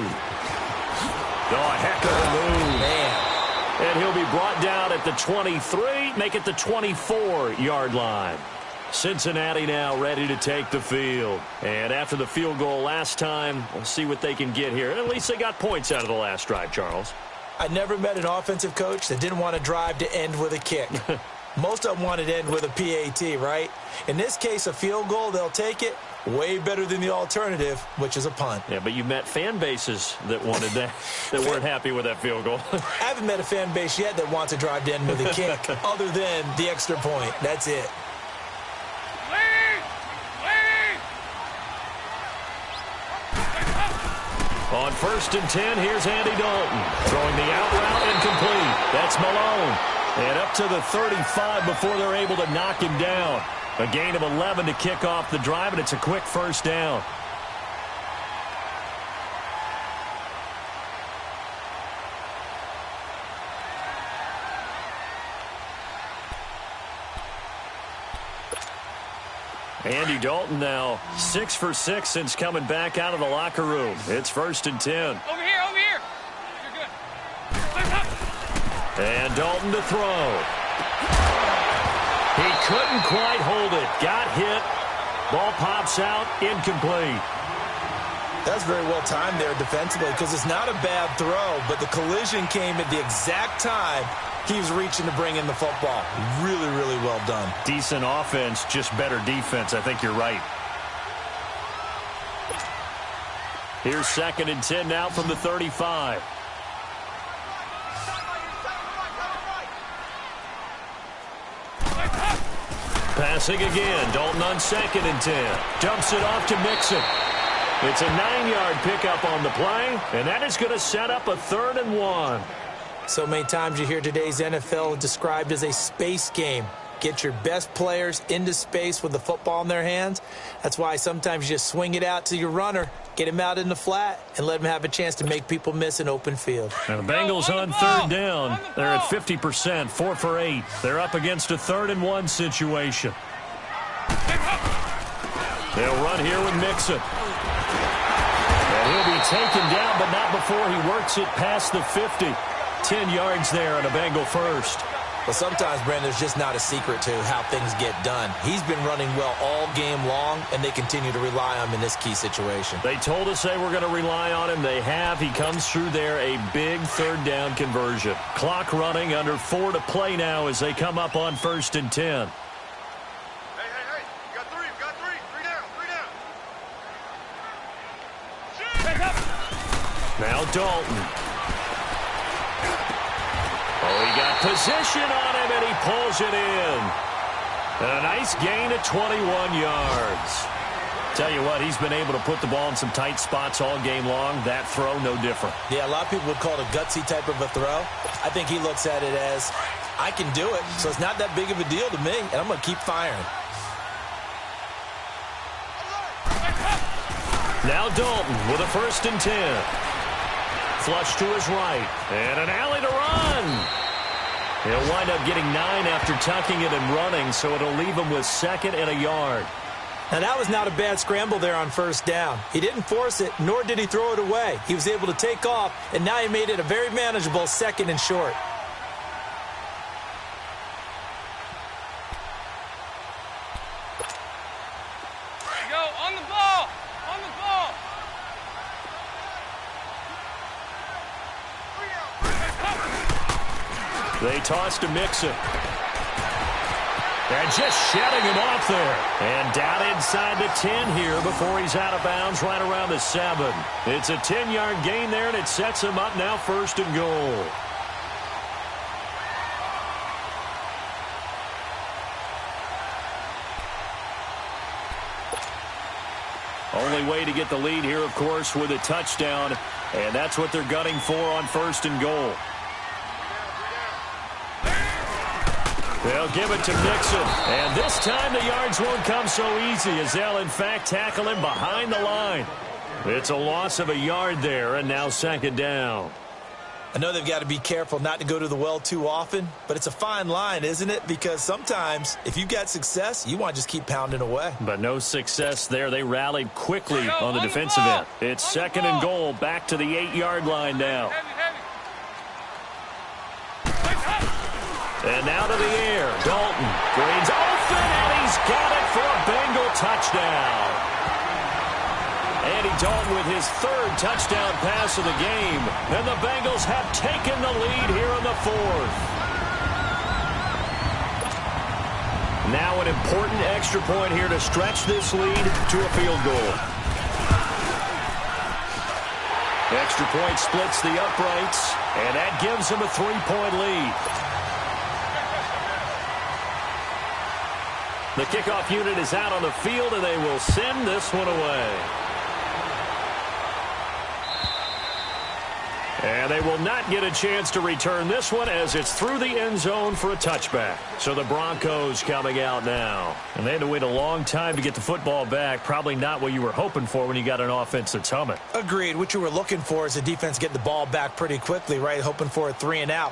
heck of a move. Man. And he'll be brought down at the 23, make it the 24-yard line. Cincinnati now ready to take the field. And after the field goal last time, we'll see what they can get here. At least they got points out of the last drive, Charles. I never met an offensive coach that didn't want to drive to end with a kick. Most of them wanted to end with a PAT, right? In this case, a field goal, they'll take it. Way better than the alternative, which is a punt. Yeah, but you met fan bases that wanted that, that weren't happy with that field goal. I haven't met a fan base yet that wants to drive to end with a kick other than the extra point. That's it. On 1st and 10, here's Andy Dalton. Throwing the out route incomplete. That's Malone. And up to the 35 before they're able to knock him down. A gain of 11 to kick off the drive, and it's a quick 1st down. Andy Dalton now 6 for 6 since coming back out of the locker room. It's 1st and 10. Over here, over here. You're good. And Dalton to throw. He couldn't quite hold it. Got hit. Ball pops out. Incomplete. That's very well timed there defensively because it's not a bad throw, but the collision came at the exact time he was reaching to bring in the football. Really, really well done. Decent offense, just better defense. I think you're right. Here's 2nd and 10 now from the 35. Passing again. Dalton on 2nd and 10. Dumps it off to Mixon. It's a 9-yard pickup on the play, and that is going to set up a 3rd and 1. So many times you hear today's NFL described as a space game. get your best players into space with the football in their hands. That's why sometimes you just swing it out to your runner, get him out in the flat, and let him have a chance to make people miss an open field. And the Bengals on third down. They're at 50%, 4 for 8. They're up against a 3rd-and-1 situation. They'll run here with Mixon. And he'll be taken down, but not before he works it past the 50. 10 yards there on a Bengal first. Well, sometimes, Brandon, there's just not a secret to how things get done. He's been running well all game long, and they continue to rely on him in this key situation. They told us they were going to rely on him. They have. He comes through there, a big 3rd down conversion. Clock running, under 4 to play now as they come up on 1st and 10. Now Dalton. Oh, he got position on him, and he pulls it in. And a nice gain of 21 yards. Tell you what, he's been able to put the ball in some tight spots all game long. That throw, no different. Yeah, a lot of people would call it a gutsy type of a throw. I think he looks at it as, I can do it, so it's not that big of a deal to me, and I'm going to keep firing. Now Dalton with a 1st and 10. Flush to his right. And an alley to run. He'll wind up getting 9 after tucking it and running, so it'll leave him with 2nd and a yard. Now, that was not a bad scramble there on 1st down. He didn't force it, nor did he throw it away. He was able to take off, and now he made it a very manageable 2nd and short. On the ball! On the ball! They toss to Mixon. And just shutting him off there. And down inside the 10 here before he's out of bounds right around the 7. It's a 10-yard gain there, and it sets him up now 1st and goal. Only way to get the lead here, of course, with a touchdown. And that's what they're gunning for on 1st and goal. They'll give it to Mixon. And this time the yards won't come so easy as they'll, in fact, tackle him behind the line. It's a loss of a yard there, and now 2nd down. I know they've got to be careful not to go to the well too often, but it's a fine line, isn't it? Because sometimes, if you've got success, you want to just keep pounding away. But no success there. They rallied quickly on the defensive end. It's 2nd and goal, back to the 8-yard line now. And now to the air. Dalton. Green's open, and he's got it for a Bengal touchdown. Andy Dalton with his 3rd touchdown pass of the game. And the Bengals have taken the lead here in the 4th. Now an important extra point here to stretch this lead to a field goal. Extra point splits the uprights, and that gives them a 3-point lead. The kickoff unit is out on the field, and they will send this one away. And they will not get a chance to return this one as it's through the end zone for a touchback. So the Broncos coming out now. And they had to wait a long time to get the football back. Probably not what you were hoping for when you got an offense that's humming. Agreed. What you were looking for is the defense get the ball back pretty quickly, right? Hoping for a 3 and out.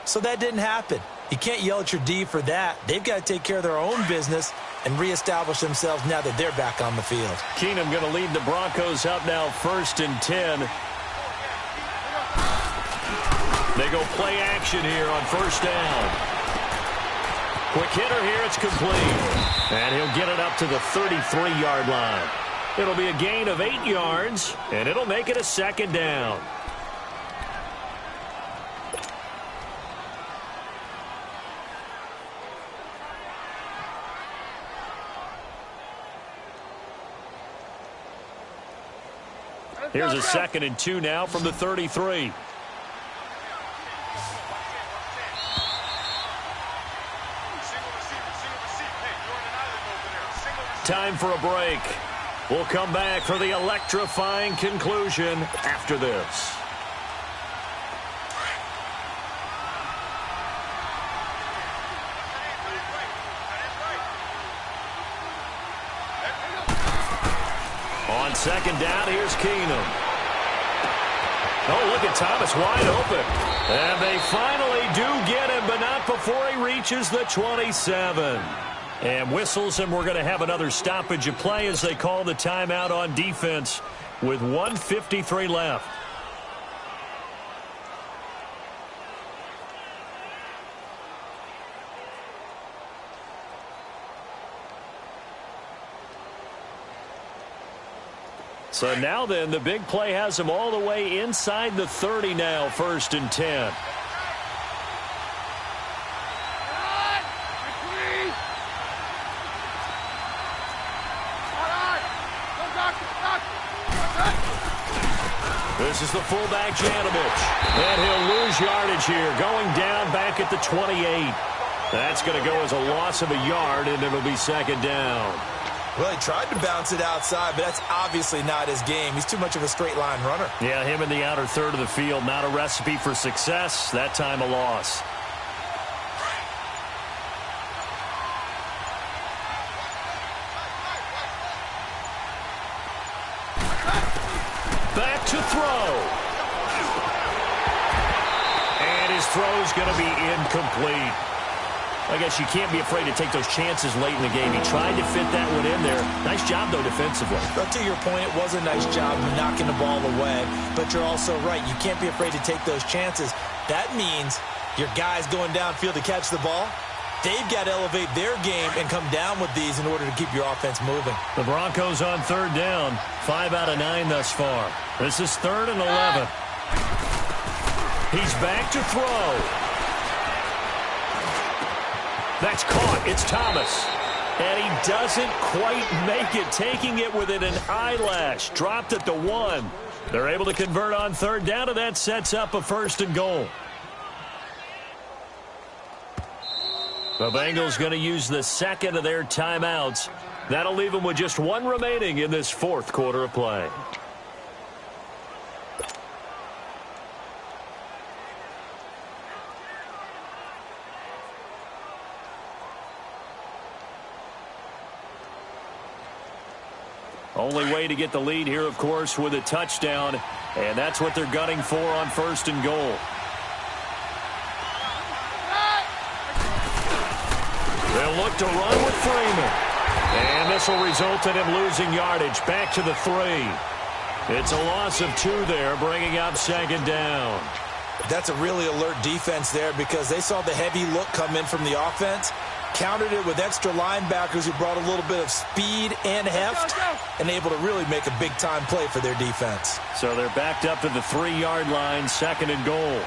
So that didn't happen. You can't yell at your D for that. They've got to take care of their own business and reestablish themselves now that they're back on the field. Keenum going to lead the Broncos up now 1st and 10. They go play action here on 1st down. Quick hitter here, it's complete. And he'll get it up to the 33-yard line. It'll be a gain of 8 yards, and it'll make it a 2nd down. Here's a 2nd and 2 now from the 33. Time for a break. We'll come back for the electrifying conclusion after this. On second down, here's Keenum. Oh, look at Thomas wide open. And they finally do get him, but not before he reaches the 27. And whistles, and we're going to have another stoppage of play as they call the timeout on defense with 1:53 left. So now then, the big play has them all the way inside the 30 now, 1st and 10. This is the fullback, Janovich. And he'll lose yardage here, going down back at the 28. That's going to go as a loss of a yard, and it'll be 2nd down. Well, he tried to bounce it outside, but that's obviously not his game. He's too much of a straight-line runner. Yeah, him in the outer third of the field, not a recipe for success. That time a loss. Back to throw. And his throw's going to be incomplete. I guess you can't be afraid to take those chances late in the game. He tried to fit that one in there. Nice job, though, defensively. But to your point, it was a nice job knocking the ball away. But you're also right. You can't be afraid to take those chances. That means your guys going downfield to catch the ball, they've got to elevate their game and come down with these in order to keep your offense moving. The Broncos on 3rd down. 5 out of 9 thus far. This is 3rd and 11. He's back to throw. That's caught. It's Thomas. And he doesn't quite make it, taking it within an eyelash. Dropped at the 1. They're able to convert on 3rd down, and that sets up a 1st and goal. The Bengals going to use the 2nd of their timeouts. That'll leave them with just 1 remaining in this 4th quarter of play. Only way to get the lead here, of course, with a touchdown. And that's what they're gunning for on 1st and goal. They'll look to run with Freeman. And this will result in him losing yardage back to the 3. It's a loss of 2 there, bringing up 2nd down. That's a really alert defense there because they saw the heavy look come in from the offense, countered it with extra linebackers who brought a little bit of speed and heft, and able to really make a big-time play for their defense. So they're backed up to the 3-yard line, 2nd and goal.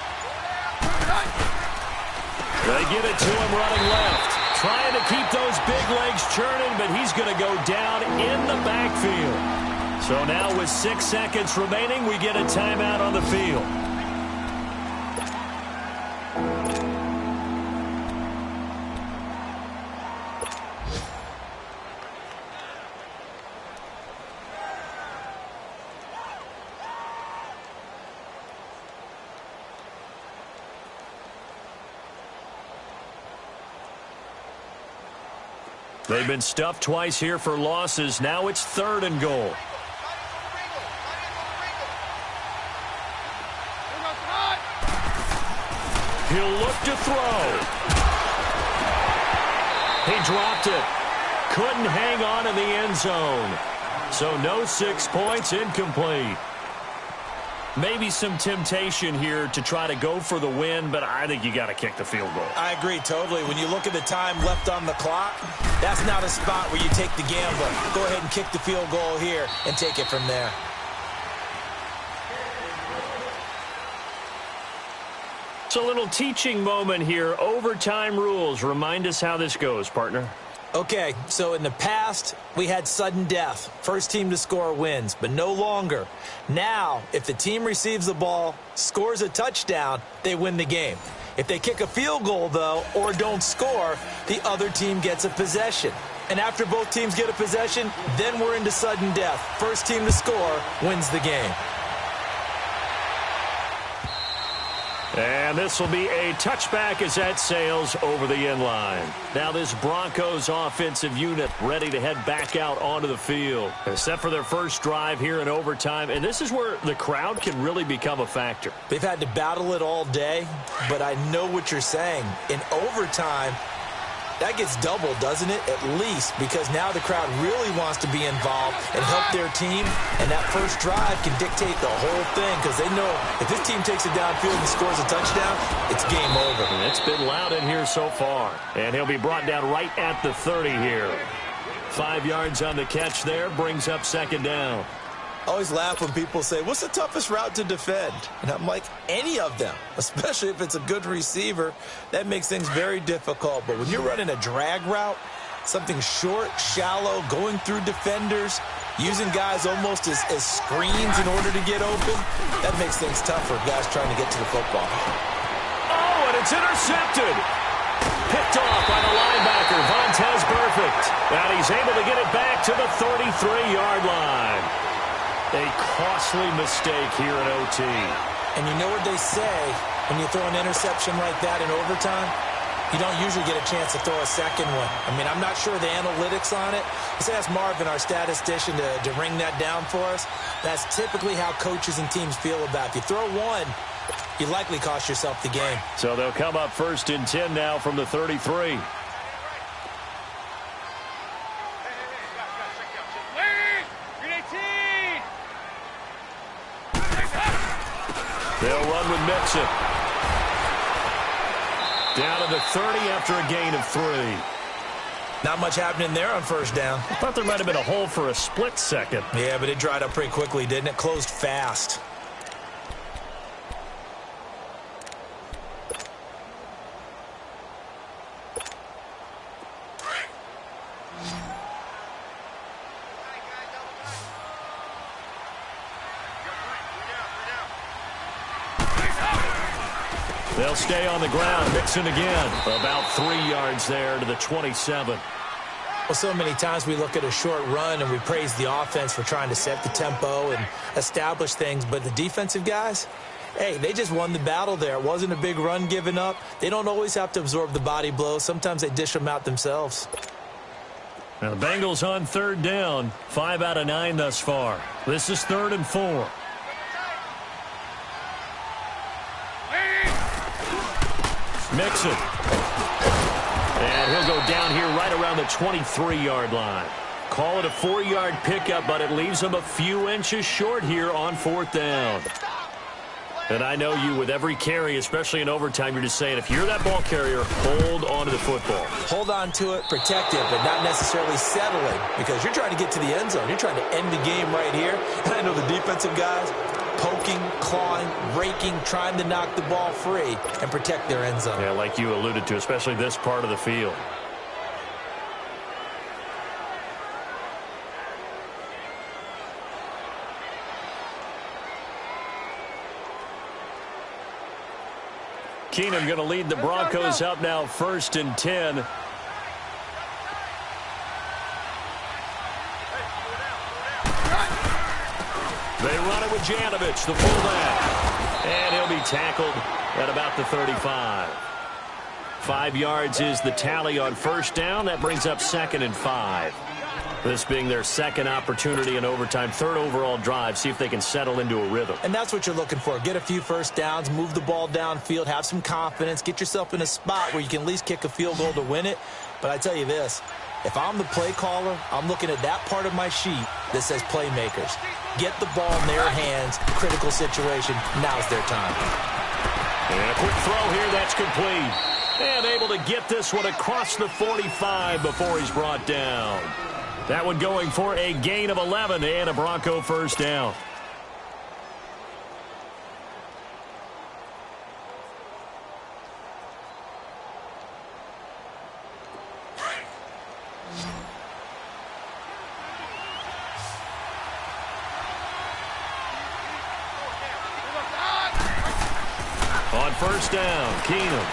They give it to him running left. Trying to keep those big legs churning, but he's going to go down in the backfield. So now with 6 seconds remaining, we get a timeout on the field. They've been stuffed twice here for losses. Now it's 3rd and goal. He'll look to throw. He dropped it. Couldn't hang on in the end zone. So no 6 points, incomplete. Maybe some temptation here to try to go for the win, but I think you got to kick the field goal. I agree totally. When you look at the time left on the clock, that's not a spot where you take the gamble. Go ahead and kick the field goal here and take it from there. It's a little teaching moment here. Overtime rules. Remind us how this goes, partner. Okay, so in the past, we had sudden death. First team to score wins, but no longer. Now, if the team receives the ball, scores a touchdown, they win the game. If they kick a field goal, though, or don't score, the other team gets a possession. And after both teams get a possession, then we're into sudden death. First team to score wins the game. And this will be a touchback as that sails over the end line. Now this Broncos offensive unit ready to head back out onto the field. They're set for their first drive here in overtime, and this is where the crowd can really become a factor. They've had to battle it all day, but I know what you're saying. In overtime, that gets doubled, doesn't it? At least, because now the crowd really wants to be involved and help their team, and that first drive can dictate the whole thing because they know if this team takes it downfield and scores a touchdown, it's game over. And it's been loud in here so far, and he'll be brought down right at the 30 here. 5 yards on the catch there, brings up second down. I always laugh when people say, what's the toughest route to defend? And I'm like, any of them, especially if it's a good receiver. That makes things very difficult. But when you're running a drag route, something short, shallow, going through defenders, using guys almost as screens in order to get open, that makes things tough for guys trying to get to the football. Oh, and it's intercepted. Picked off by the linebacker, Vontaze Burfict. And he's able to get it back to the 33-yard line. A costly mistake here in OT. And you know what they say, when you throw an interception like that in overtime, you don't usually get a chance to throw a second one. I mean, I'm not sure the analytics on it. Let's ask Marvin, our statistician, to ring that down for us. That's typically how coaches and teams feel about it. If you throw one, you likely cost yourself the game. So they'll come up 1st and 10 now from the 33. They'll run with Mixon. Down to the 30 after a gain of 3. Not much happening there on first down. I thought there might have been a hole for a split second. Yeah, but it dried up pretty quickly, didn't it? Closed fast. They'll stay on the ground. Mixon again. About 3 yards there to the 27. Well, so many times we look at a short run and we praise the offense for trying to set the tempo and establish things. But the defensive guys, hey, they just won the battle there. It wasn't a big run given up. They don't always have to absorb the body blows. Sometimes they dish them out themselves. Now the Bengals on 3rd down. 5 out of 9 thus far. This is 3rd and 4. Mixon. And he'll go down here right around the 23-yard line. Call it a 4-yard pickup, but it leaves him a few inches short here on 4th down. And I know you, with every carry, especially in overtime, you're just saying, if you're that ball carrier, hold on to the football. Hold on to it, protect it, but not necessarily settling, because you're trying to get to the end zone. You're trying to end the game right here. And I know the defensive guys, poking, clawing, raking, trying to knock the ball free and protect their end zone. Yeah, like you alluded to, especially this part of the field. Keenum going to lead the Broncos up now 1st and 10. They run it with Janovich, the fullback. And he'll be tackled at about the 35. 5 yards is the tally on first down. That brings up 2nd and 5. This being their second opportunity in overtime, 3rd overall drive. See if they can settle into a rhythm. And that's what you're looking for. Get a few first downs, move the ball downfield, have some confidence, get yourself in a spot where you can at least kick a field goal to win it. But I tell you this, if I'm the play caller, I'm looking at that part of my sheet that says playmakers. Get the ball in their hands, critical situation, now's their time. And a quick throw here, that's complete. And able to get this one across the 45 before he's brought down. That one going for a gain of 11 and a Bronco first down. On first down, Keenum.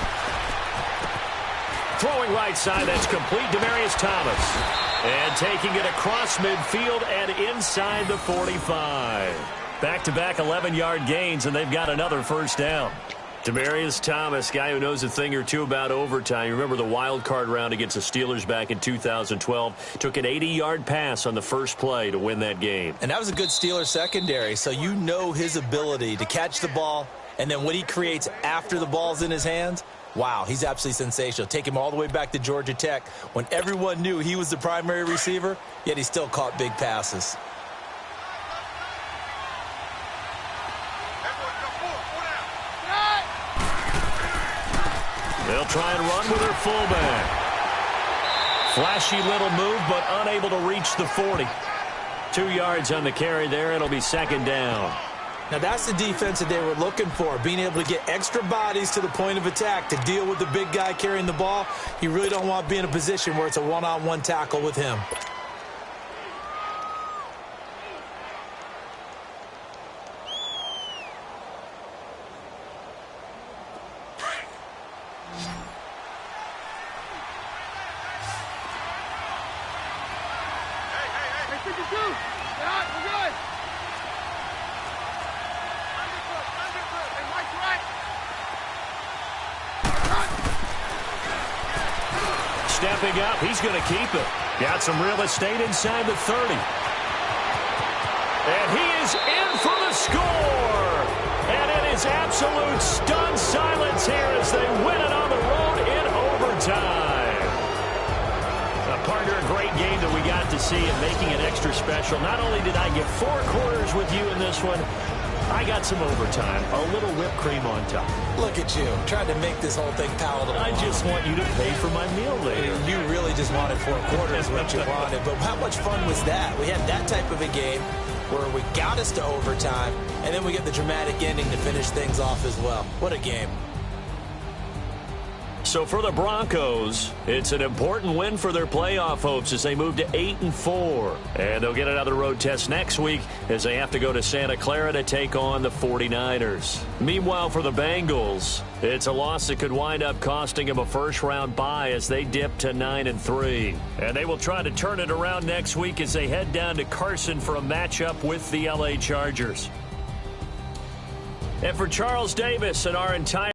Throwing right side, that's complete. Demaryius Thomas. And taking it across midfield and inside the 45. Back-to-back 11-yard gains, and they've got another first down. Demaryius Thomas, guy who knows a thing or two about overtime. You remember the wild card round against the Steelers back in 2012. Took an 80-yard pass on the first play to win that game. And that was a good Steelers secondary, so you know his ability to catch the ball, and then what he creates after the ball's in his hands, wow, he's absolutely sensational. Take him all the way back to Georgia Tech when everyone knew he was the primary receiver, yet he still caught big passes. They'll try and run with their fullback. Flashy little move, but unable to reach the 40. 2 yards on the carry there. It'll be second down. Now, that's the defense that they were looking for, being able to get extra bodies to the point of attack to deal with the big guy carrying the ball. You really don't want to be in a position where it's a one-on-one tackle with him. Stepping up, he's going to keep it. Got some real estate inside the 30. And he is in for the score. And it is absolute stunned silence here as they win it on the road in overtime. Partner, a great game that we got to see and making it extra special. Not only did I get 4 quarters with you in this one, I got some overtime, a little whipped cream on top. Look at you, trying to make this whole thing palatable. I just want you to pay for my meal later. You really just wanted 4 quarters what you wanted, but how much fun was that? We had that type of a game where we got us to overtime, and then we get the dramatic ending to finish things off as well. What a game. So for the Broncos, it's an important win for their playoff hopes as they move to 8-4. And they'll get another road test next week as they have to go to Santa Clara to take on the 49ers. Meanwhile, for the Bengals, it's a loss that could wind up costing them a first-round bye as they dip to 9-3. And they will try to turn it around next week as they head down to Carson for a matchup with the LA Chargers. And for Charles Davis and our entire